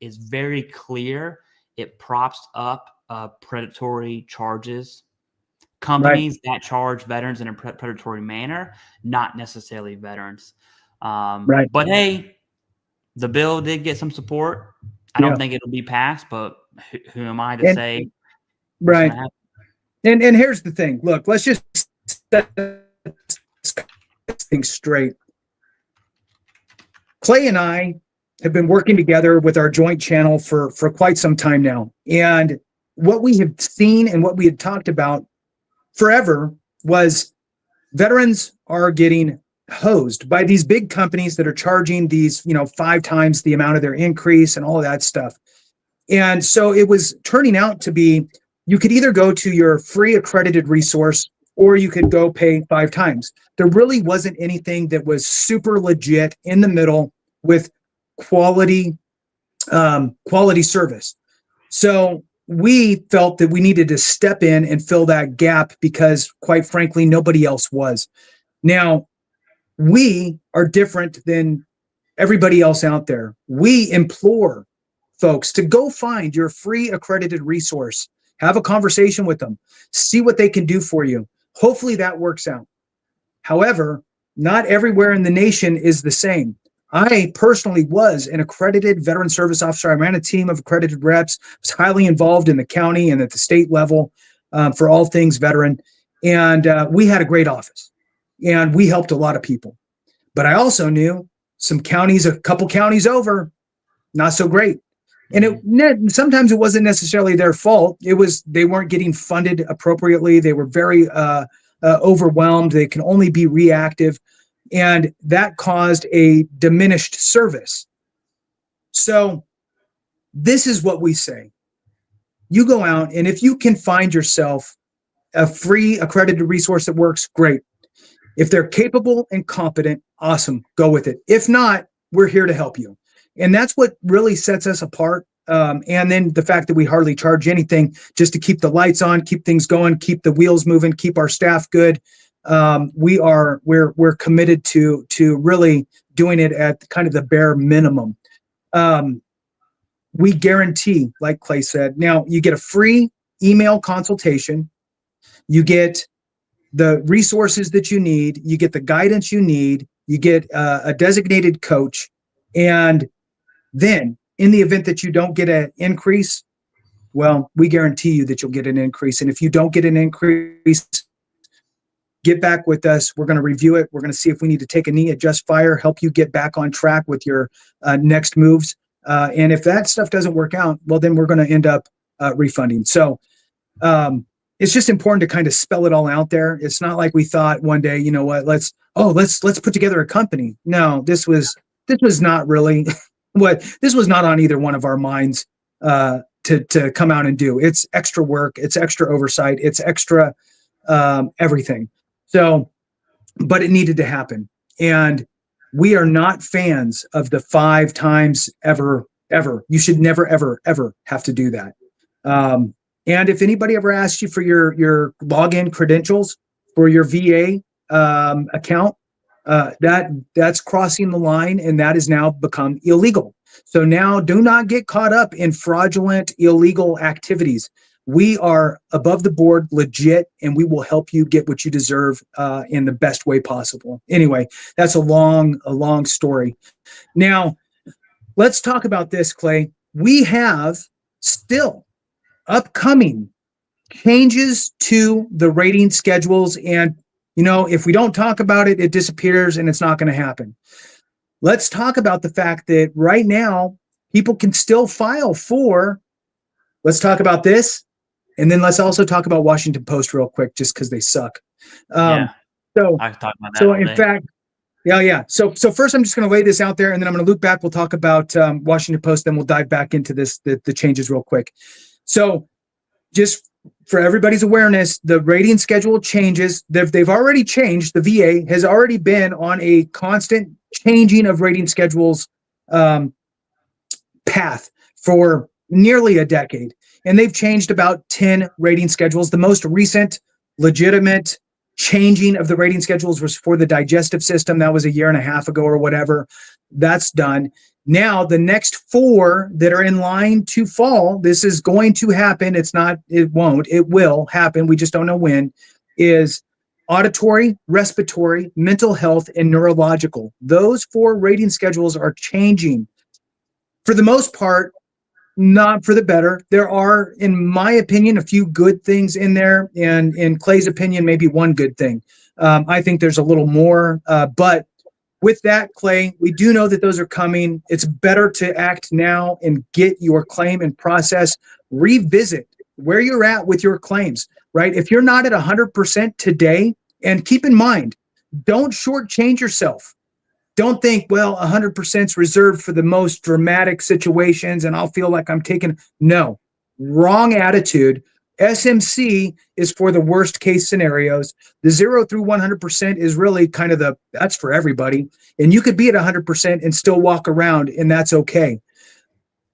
[SPEAKER 5] is very clear. It props up predatory charges. Companies that charge veterans in a predatory manner, not necessarily veterans.
[SPEAKER 4] Right.
[SPEAKER 5] But hey, the bill did get some support. I don't think it'll be passed, but who am I to say?
[SPEAKER 4] Right. And here's the thing. Look, let's just set this thing straight. Clay and I have been working together with our joint channel for quite some time now. And what we have seen and what we had talked about forever was veterans are getting hosed by these big companies that are charging these, 5 times the amount of their increase and all of that stuff. And so it was turning out to be, you could either go to your free accredited resource or you could go pay 5 times. There really wasn't anything that was super legit in the middle with quality service. So we felt that we needed to step in and fill that gap because, quite frankly, nobody else was. Now, we are different than everybody else out there. We implore folks to go find your free accredited resource, have a conversation with them, see what they can do for you. Hopefully that works out. However, not everywhere in the nation is the same. I personally was an accredited veteran service officer. I ran a team of accredited reps, was highly involved in the county and at the state level for all things veteran. And we had a great office and we helped a lot of people. But I also knew some counties, a couple counties over, not so great. And sometimes it wasn't necessarily their fault. It was they weren't getting funded appropriately. They were very overwhelmed. They can only be reactive. And that caused a diminished service. So this is what we say. You go out, and if you can find yourself a free accredited resource that works, great. If they're capable and competent, awesome, go with it. If not, we're here to help you. And that's what really sets us apart. And then the fact that we hardly charge anything just to keep the lights on, keep things going, keep the wheels moving, keep our staff good. We're committed to really doing it at kind of the bare minimum. We guarantee, like Clay said, now you get a free email consultation. You get the resources that you need. You get the guidance you need. You get a designated coach. And then in the event that you don't get an increase, well, we guarantee you that you'll get an increase. And if you don't get an increase, get back with us. We're going to review it. We're going to see if we need to take a knee, adjust fire, help you get back on track with your next moves. And if that stuff doesn't work out, well, then we're going to end up refunding. So it's just important to kind of spell it all out there. It's not like we thought one day, you know what, let's put together a company. No, this was not really this was not on either one of our minds to come out and do. It's extra work. It's extra oversight. It's extra everything. So, but it needed to happen. And we are not fans of the 5 times ever. You should never, ever have to do that. And if anybody ever asks you for your login credentials for your VA account, that's crossing the line, and that has now become illegal. So now do not get caught up in fraudulent, illegal activities. We are above the board, legit, and we will help you get what you deserve in the best way possible. Anyway, that's a long story. Now, let's talk about this, Clay. We have still upcoming changes to the rating schedules. And, if we don't talk about it, it disappears and it's not going to happen. Let's talk about the fact that right now, people can still file for, let's talk about this. And then let's also talk about Washington Post real quick, just because they suck.
[SPEAKER 5] Yeah.
[SPEAKER 4] So,
[SPEAKER 5] I talked about that
[SPEAKER 4] so
[SPEAKER 5] all
[SPEAKER 4] in
[SPEAKER 5] day.
[SPEAKER 4] fact, yeah. So first, I'm just going to lay this out there, and then I'm going to loop back. We'll talk about Washington Post, then we'll dive back into the changes real quick. So, just for everybody's awareness, the rating schedule changes. They've already changed. The VA has already been on a constant changing of rating schedules path for nearly a decade, and they've changed about 10 rating schedules. The most recent legitimate changing of the rating schedules was for the digestive system. That was a year and a half ago or whatever. That's done. Now, the next 4 that are in line to fall, this is going to happen. It will happen. We just don't know when, is auditory, respiratory, mental health, and neurological. Those 4 rating schedules are changing. For the most part, not for the better. There are, in my opinion, a few good things in there, and in Clay's opinion, maybe one good thing. I think there's a little more, but with that, Clay, we do know that those are coming. It's better to act now and get your claim in process. Revisit where you're at with your claims, right? If you're not at 100% today, and keep in mind, don't shortchange yourself. Don't think, well, 100% is reserved for the most dramatic situations and I'll feel like I'm taking. No, wrong attitude. SMC is for the worst case scenarios. The 0 through 100% is really kind of that's for everybody. And you could be at 100% and still walk around, and that's okay.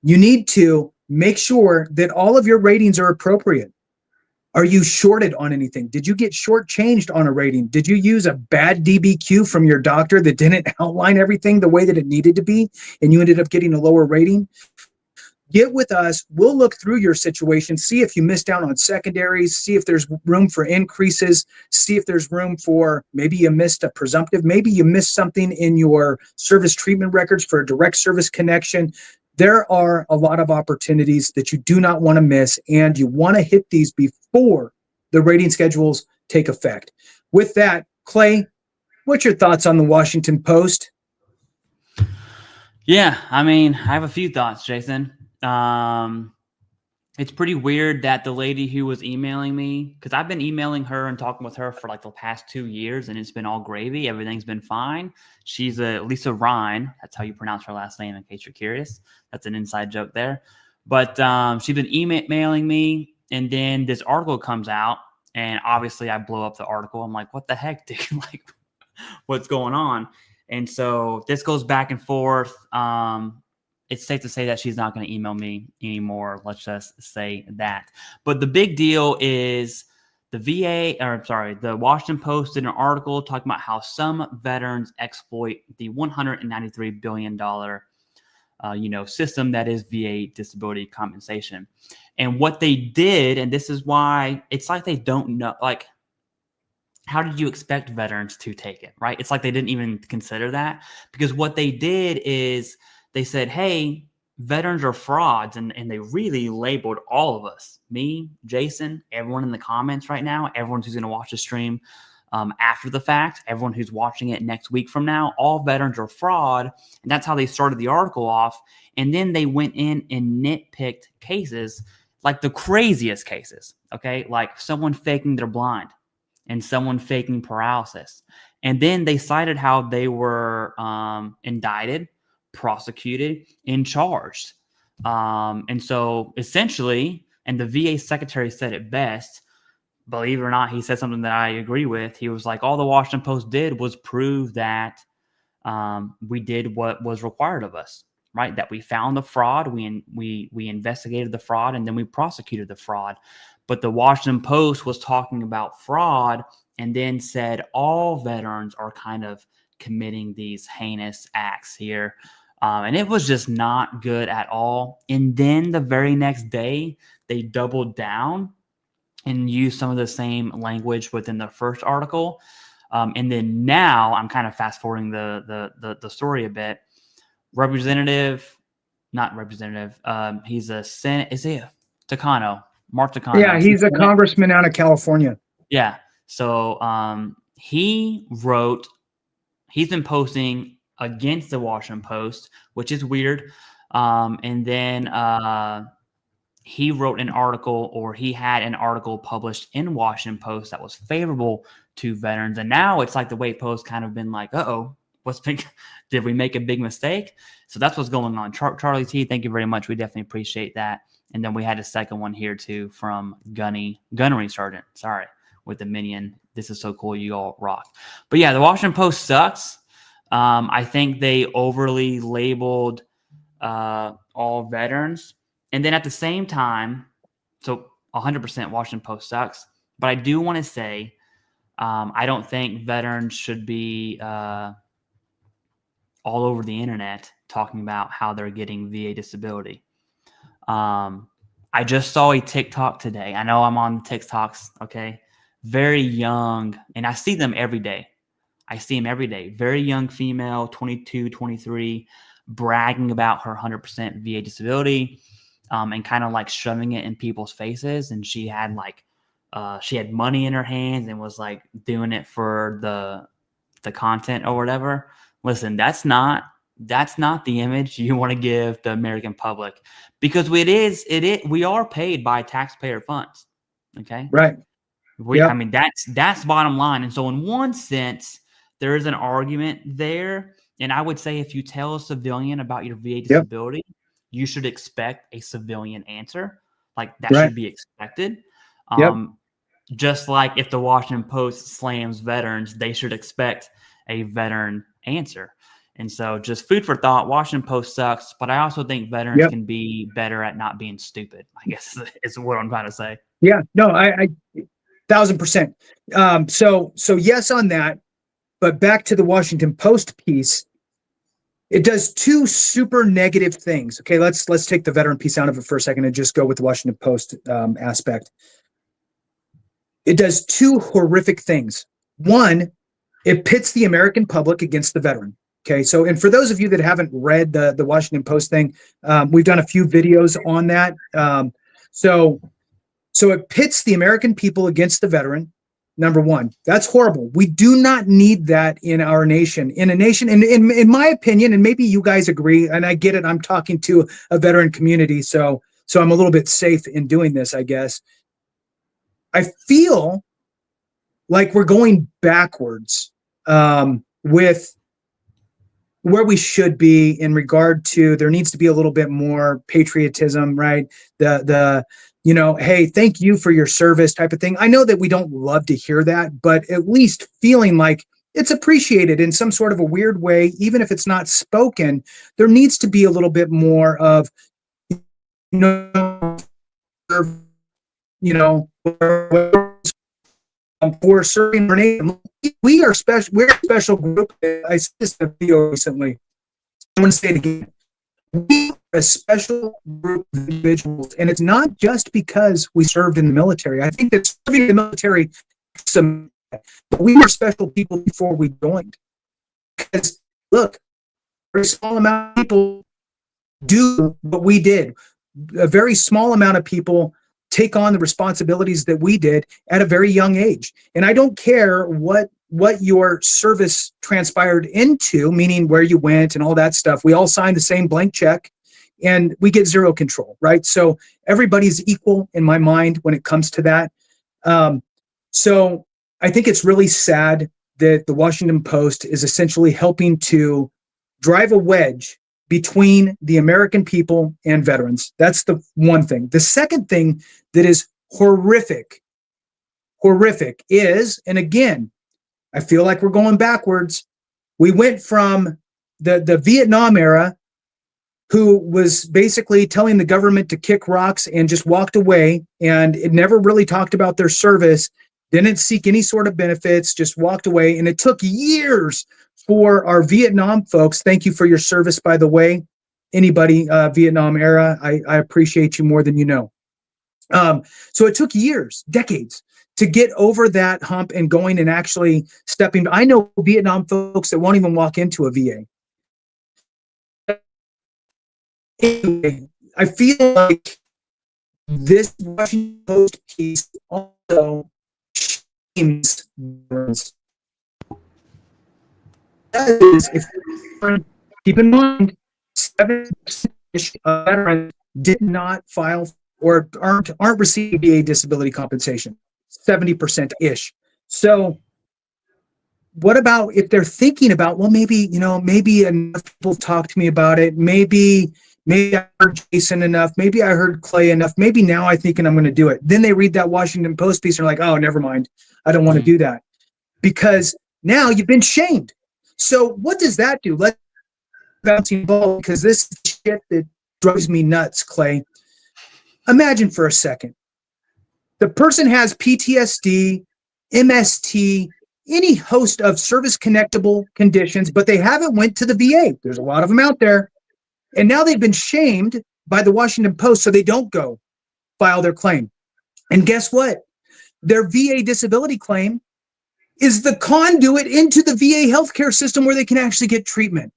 [SPEAKER 4] You need to make sure that all of your ratings are appropriate. Are you shorted on anything? Did you get shortchanged on a rating? Did you use a bad DBQ from your doctor that didn't outline everything the way that it needed to be, and you ended up getting a lower rating? Get with us. We'll look through your situation, see if you missed out on secondaries, see if there's room for increases, see if there's room for, maybe you missed a presumptive, maybe you missed something in your service treatment records for a direct service connection. There are a lot of opportunities that you do not want to miss, and you want to hit these before the rating schedules take effect. With that, Clay, what's your thoughts on the Washington Post?
[SPEAKER 5] Yeah, I mean, I have a few thoughts, Jason. It's pretty weird that the lady who was emailing me, because I've been emailing her and talking with her for like the past 2 years, and it's been all gravy. Everything's been fine. She's Lisa Ryan. That's how you pronounce her last name, in case you're curious. That's an inside joke there. But she's been emailing me, and then this article comes out, and obviously I blow up the article. I'm like, what the heck, dude? Like, what's going on? And so this goes back and forth. It's safe to say that she's not going to email me anymore. Let's just say that. But the big deal is the Washington Post did an article talking about how some veterans exploit the $193 billion, system that is VA disability compensation. And what they did, and this is why it's like they don't know, like, how did you expect veterans to take it, right? It's like they didn't even consider that, because what they did is they said, hey, veterans are frauds, and they really labeled all of us, me, Jason, everyone in the comments right now, everyone who's going to watch the stream after the fact, everyone who's watching it next week from now, all veterans are fraud. And that's how they started the article off. And then they went in and nitpicked cases, like the craziest cases, okay? Like someone faking they're blind and someone faking paralysis. And then they cited how they were indicted, prosecuted, and charged. And so essentially, and the VA secretary said it best, believe it or not, he said something that I agree with. He was like, all the Washington Post did was prove that we did what was required of us, right? That we found the fraud, we investigated the fraud, and then we prosecuted the fraud. But the Washington Post was talking about fraud and then said all veterans are kind of committing these heinous acts here. And it was just not good at all. And then the very next day, they doubled down and used some of the same language within the first article. And then now I'm kind of fast forwarding the story a bit. He's a Senate, is he Takano? Mark Takano.
[SPEAKER 4] Yeah, he's a congressman out of California.
[SPEAKER 5] Yeah. So he's been posting against the Washington Post, which is weird. And then he wrote an article, or he had an article published in Washington Post that was favorable to veterans. And now it's like the Wait Post kind of been like, did we make a big mistake? So that's what's going on. Charlie T, thank you very much. We definitely appreciate that. And then we had a second one here too from Gunnery Sergeant. Sorry, with the minion. This is so cool. You all rock. But yeah, the Washington Post sucks. I think they overly labeled all veterans. And then at the same time, so 100% Washington Post sucks. But I do want to say, I don't think veterans should be all over the internet talking about how they're getting VA disability. I just saw a TikTok today. I know I'm on TikToks, okay? Very young, and I see them every day. Very young female, 22, 23, bragging about her 100% VA disability, and kind of like shoving it in people's faces. And she had money in her hands and was like doing it for the content or whatever. Listen, that's not the image you want to give the American public, because we are paid by taxpayer funds. Okay.
[SPEAKER 4] Right.
[SPEAKER 5] I mean, that's bottom line. And so in one sense, there is an argument there. And I would say if you tell a civilian about your VA disability, you should expect a civilian answer. Like that should be expected. Just like if the Washington Post slams veterans, they should expect a veteran answer. And so just food for thought. Washington Post sucks, but I also think veterans can be better at not being stupid, I guess is what I'm trying to say.
[SPEAKER 4] Yeah, no, I 1,000%. So yes on that, but back to the Washington Post piece. It does two super negative things. Okay, let's take the veteran piece out of it for a second and just go with the Washington Post aspect. It does two horrific things. One, it pits the American public against the veteran. Okay, so, and for those of you that haven't read the Washington Post thing, we've done a few videos on that. So it pits the American people against the veteran. Number one, that's horrible. We do not need that in our nation. In a nation, and in my opinion, and maybe you guys agree, and I get it, I'm talking to a veteran community, so I'm a little bit safe in doing this, I guess. I feel like we're going backwards with where we should be in regard to, there needs to be a little bit more patriotism, right? Hey, thank you for your service type of thing. I know that we don't love to hear that, but at least feeling like it's appreciated in some sort of a weird way, even if it's not spoken, there needs to be a little bit more of, for serving our nation. We are special. We're a special group. I said this in a video recently. I'm going to say it again. We are a special group of individuals, and it's not just because we served in the military. I think that serving in the military, but we were special people before we joined. Because look, a very small amount of people do what we did. A very small amount of people take on the responsibilities that we did at a very young age. And I don't care what your service transpired into, meaning where you went and all that stuff. We all signed the same blank check and we get zero control, right? So everybody's equal in my mind when it comes to that. So I think it's really sad that the Washington Post is essentially helping to drive a wedge between the American people and veterans. That's the one thing. The second thing that is horrific is, and again, I feel like we're going backwards. We went from the Vietnam era, who was basically telling the government to kick rocks and just walked away, and it never really talked about their service, didn't seek any sort of benefits, just walked away. And it took years for our Vietnam folks. Thank you for your service, by the way. Anybody Vietnam era, I appreciate you more than you know. So it took years, decades, to get over that hump and going and actually stepping. I know Vietnam folks that won't even walk into a VA. Anyway, I feel like This Washington Post piece also shames veterans. That is, if keep in mind, 7% of veterans did not file or aren't receiving VA disability compensation. 70% ish. So what about if they're thinking about, well, maybe, maybe enough people talk to me about it. Maybe I heard Jason enough. Maybe I heard Clay enough. Maybe now I'm thinking I'm going to do it. Then they read that Washington Post piece and are like, oh, never mind. I don't want to do that, because now you've been shamed. So what does that do? Let's bouncing ball, because this is shit that drives me nuts, Clay. Imagine for a second. The person has PTSD, MST, any host of service connectable conditions, but they haven't went to the VA. There's a lot of them out there. And now they've been shamed by the Washington Post, so they don't go file their claim. And guess what? Their VA disability claim is the conduit into the VA healthcare system where they can actually get treatment.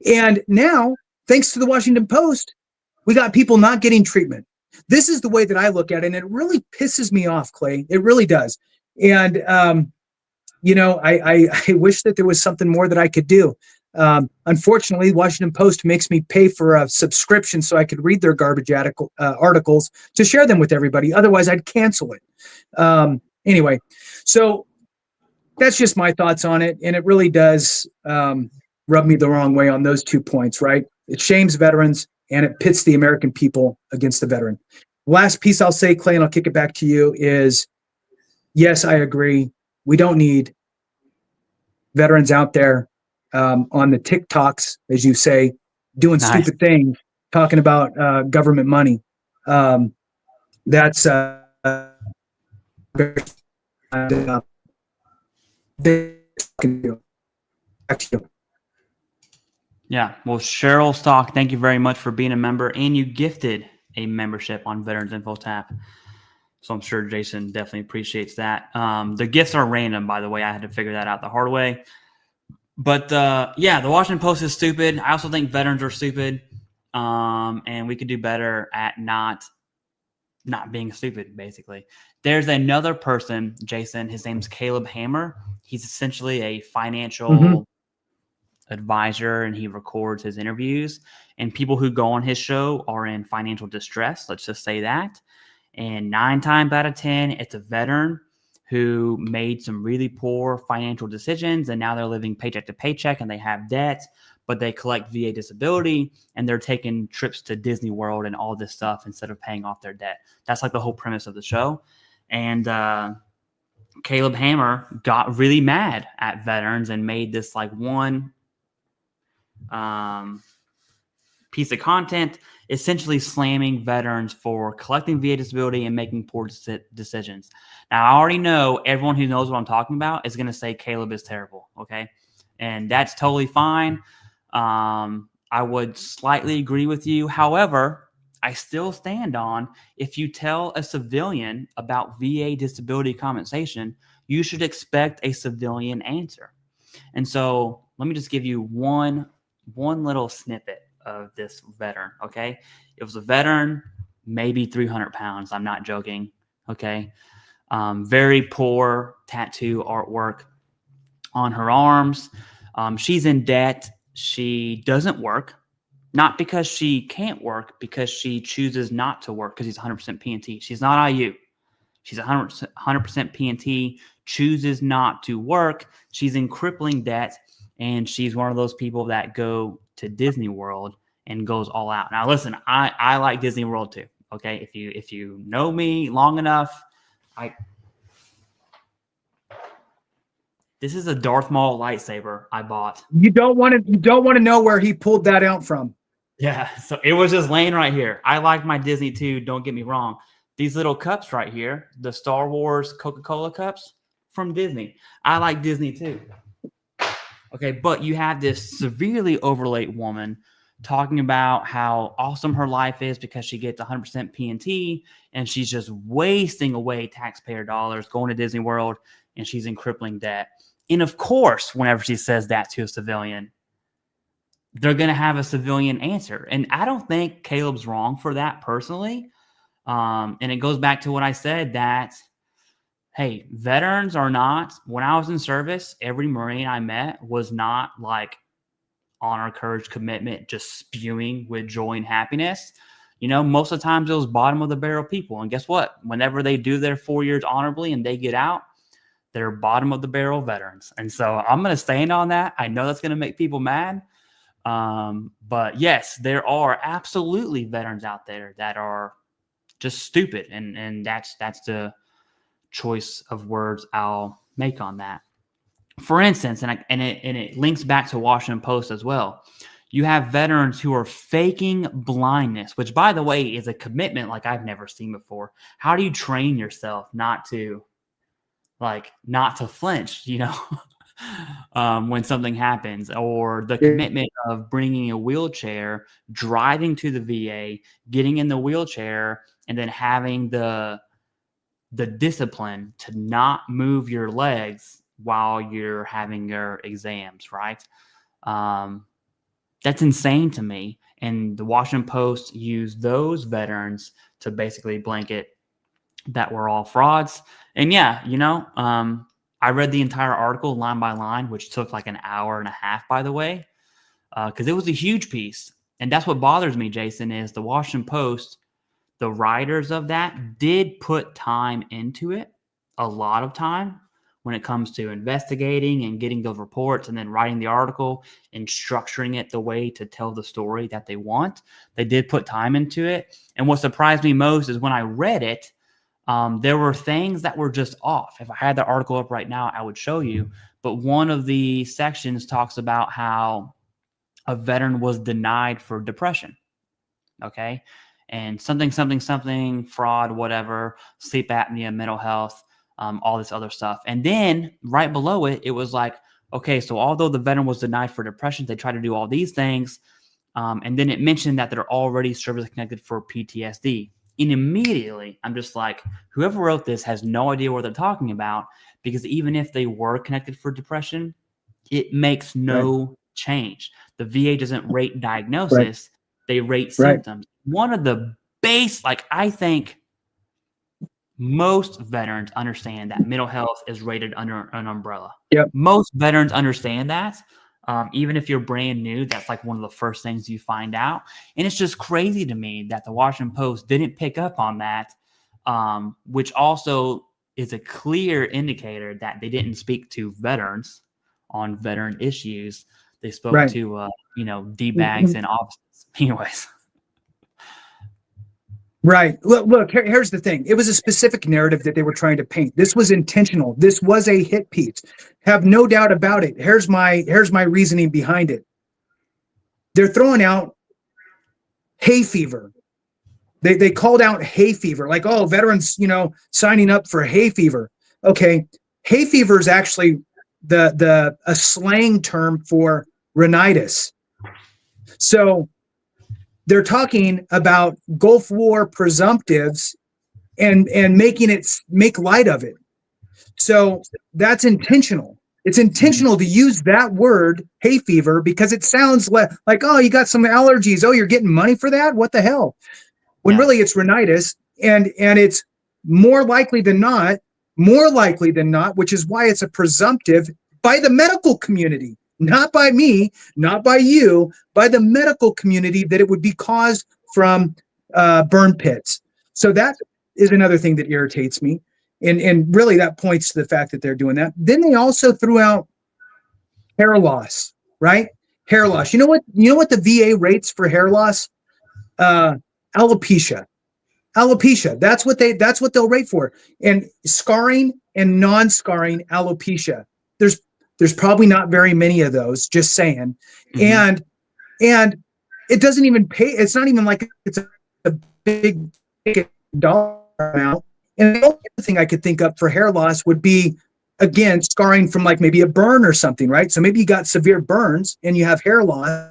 [SPEAKER 4] And now, thanks to the Washington Post, we got people not getting treatment. This is the way that I look at it, and it really pisses me off, Clay. It really does. And, I wish that there was something more that I could do. Unfortunately, Washington Post makes me pay for a subscription so I could read their garbage articles to share them with everybody. Otherwise, I'd cancel it. Anyway, so that's just my thoughts on it. And it really does rub me the wrong way on those 2 points, right? It shames veterans and it pits the American people against the veteran. Last piece I'll say, Clay, and I'll kick it back to you, is yes, I agree. We don't need veterans out there on the TikToks, as you say, doing stupid things, talking about government money. That's
[SPEAKER 5] Yeah. Well, Cheryl Stock, thank you very much for being a member, and you gifted a membership on Veterans Info Tap. So I'm sure Jason definitely appreciates that. The gifts are random, by the way. I had to figure that out the hard way. But yeah, the Washington Post is stupid. I also think veterans are stupid. And we could do better at not being stupid, basically. There's another person, Jason, his name's Caleb Hammer. He's essentially a financial advisor, and he records his interviews. And people who go on his show are in financial distress. Let's just say that. And 9 times out of 10, it's a veteran who made some really poor financial decisions, and now they're living paycheck to paycheck, and they have debt, but they collect VA disability, and they're taking trips to Disney World and all this stuff instead of paying off their debt. That's like the whole premise of the show. And Caleb Hammer got really mad at veterans and made this like one piece of content essentially slamming veterans for collecting VA disability and making poor decisions. Now, I already know everyone who knows what I'm talking about is going to say Caleb is terrible, okay? And that's totally fine. I would slightly agree with you. However, I still stand on, if you tell a civilian about VA disability compensation, you should expect a civilian answer. And so let me just give you one little snippet of this veteran, okay? It was a veteran, maybe 300 pounds. I'm not joking, okay? Very poor tattoo artwork on her arms. She's in debt. She doesn't work, not because she can't work, because she chooses not to work because she's 100% P&T. She's not IU. She's 100% P&T, chooses not to work. She's in crippling debt, and she's one of those people that go to Disney World and goes all out. Now, listen, I like Disney World too. Okay, if you know me long enough, this is a Darth Maul lightsaber I bought.
[SPEAKER 4] You don't want to know where he pulled that out from.
[SPEAKER 5] Yeah, so it was just laying right here. I like my Disney too, don't get me wrong. These little cups right here, the Star Wars Coca-Cola cups from Disney. I like Disney too. Okay, but you have this severely overweight woman talking about how awesome her life is because she gets 100% P&T, and she's just wasting away taxpayer dollars going to Disney World, and she's in crippling debt. And of course, whenever she says that to a civilian, they're going to have a civilian answer. And I don't think Caleb's wrong for that personally. And it goes back to what I said that, hey, veterans are not, when I was in service, every Marine I met was not like honor, courage, commitment, just spewing with joy and happiness. You know, most of the times it was bottom of the barrel people. And guess what? Whenever they do their 4 years honorably and they get out, they're bottom of the barrel veterans. And so I'm going to stand on that. I know that's going to make people mad. But yes, there are absolutely veterans out there that are just stupid. And that's the choice of words I'll make on that. For instance, and it links back to Washington Post as well. You have veterans who are faking blindness, which, by the way, is a commitment like I've never seen before. How do you train yourself not to flinch, you know, when something happens, or the commitment of bringing a wheelchair, driving to the VA, getting in the wheelchair, and then having the discipline to not move your legs while you're having your exams, right? That's insane to me. And the Washington Post used those veterans to basically blanket that we're all frauds. And yeah, you know, I read the entire article line by line, which took like an hour and a half, by the way, because it was a huge piece. And that's what bothers me, Jason, is the Washington Post, the writers of that did put time into it, a lot of time, when it comes to investigating and getting those reports and then writing the article and structuring it the way to tell the story that they want. They did put time into it. And what surprised me most is when I read it, there were things that were just off. If I had the article up right now, I would show you. But one of the sections talks about how a veteran was denied for depression. Okay. And something, fraud, whatever, sleep apnea, mental health, all this other stuff. And then right below it, it was like, okay, so although the veteran was denied for depression, they tried to do all these things. And then it mentioned that they're already service connected for PTSD. And immediately I'm just like, whoever wrote this has no idea what they're talking about, because even if they were connected for depression, it makes no change. The VA doesn't rate diagnosis. They rate symptoms. One of the I think most veterans understand that mental health is rated under an umbrella.
[SPEAKER 4] Yep.
[SPEAKER 5] Most veterans understand that. Even if you're brand new, that's like one of the first things you find out. And it's just crazy to me that the Washington Post didn't pick up on that, which also is a clear indicator that they didn't speak to veterans on veteran issues. They spoke to, D-bags and officers. Anyways.
[SPEAKER 4] Right. Look, here's the thing. It was a specific narrative that they were trying to paint. This was intentional. This was a hit piece. Have no doubt about it. Here's my reasoning behind it. They're throwing out hay fever. They called out hay fever, like, oh, veterans, signing up for hay fever. Okay. Hay fever is actually a slang term for rhinitis. So they're talking about Gulf War presumptives and make light of it. So that's intentional. It's intentional to use that word, hay fever, because it sounds like, oh, you got some allergies. Oh, you're getting money for that? What the hell? When really it's rhinitis, and it's more likely than not, which is why it's a presumptive by the medical community. Not by me, not by you, by the medical community, that it would be caused from burn pits. So that is another thing that irritates me. And really that points to the fact that they're doing that. Then they also threw out hair loss, right? Hair loss. You know what the VA rates for hair loss? Alopecia. Alopecia. That's what they'll rate for. And scarring and non-scarring alopecia. There's probably not very many of those, just saying. Mm-hmm. And it doesn't even pay. It's not even like it's a big dollar amount. And the only thing I could think of for hair loss would be, again, scarring from like maybe a burn or something, right? So maybe you got severe burns and you have hair loss.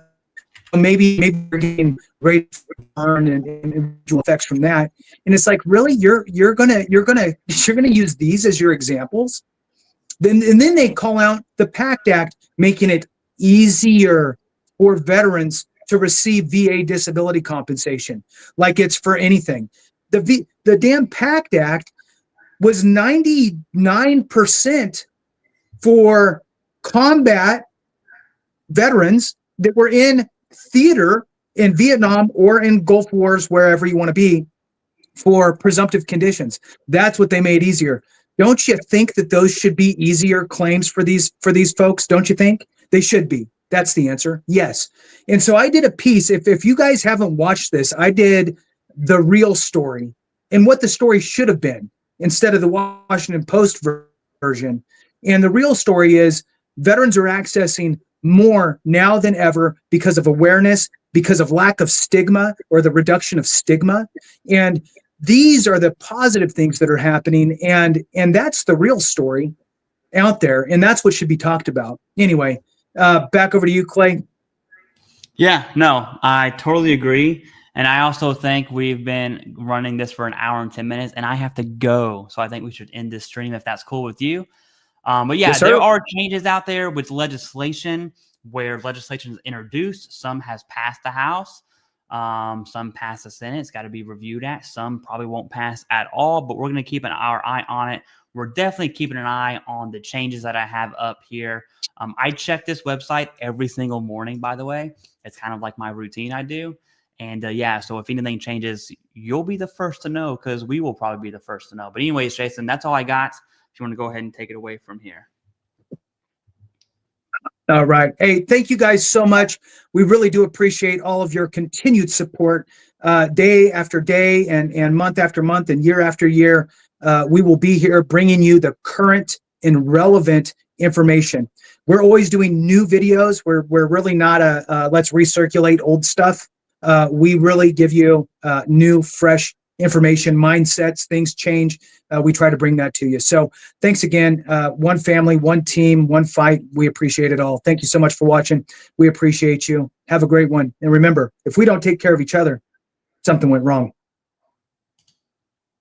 [SPEAKER 4] Maybe you're getting great burn and individual effects from that. And it's like, really, you're gonna use these as your examples? And then they call out the PACT Act, making it easier for veterans to receive VA disability compensation, like it's for anything. The damn PACT Act was 99% for combat veterans that were in theater in Vietnam or in Gulf Wars, wherever you want to be, for presumptive conditions. That's what they made easier. Don't you think that those should be easier claims for these folks? Don't you think they should be? That's the answer. Yes. And so I did a piece. If you guys haven't watched this, I did the real story and what the story should have been instead of the Washington Post version. And the real story is veterans are accessing more now than ever because of awareness, because of lack of stigma or the reduction of stigma. And these are the positive things that are happening. And that's the real story out there. And that's what should be talked about. Anyway, back over to you, Clay.
[SPEAKER 5] Yeah, no, I totally agree. And I also think we've been running this for an hour and 10 minutes, and I have to go. So I think we should end this stream if that's cool with you. But yeah,
[SPEAKER 4] Yes,
[SPEAKER 5] there are changes out there with legislation where legislation is introduced. Some has passed the House. Some passed the Senate. It's got to be reviewed at. Some probably won't pass at all, but we're going to keep our eye on it. We're definitely keeping an eye on the changes that I have up here. I check this website every single morning, by the way. It's kind of like my routine I do. And yeah, so if anything changes, you'll be the first to know because we will probably be the first to know. But anyways, Jason, that's all I got. If you want to go ahead and take it away from here.
[SPEAKER 4] All right. Hey, thank you guys so much. We really do appreciate all of your continued support day after day and month after month and year after year. We will be here bringing you the current and relevant information. We're always doing new videos. We're really not let's recirculate old stuff. We really give you new, fresh information, mindsets, things change. We try to bring that to you. So thanks again. One family, one team, one fight. We appreciate it all. Thank you so much for watching. We appreciate you. Have a great one. And remember, if we don't take care of each other, something went wrong.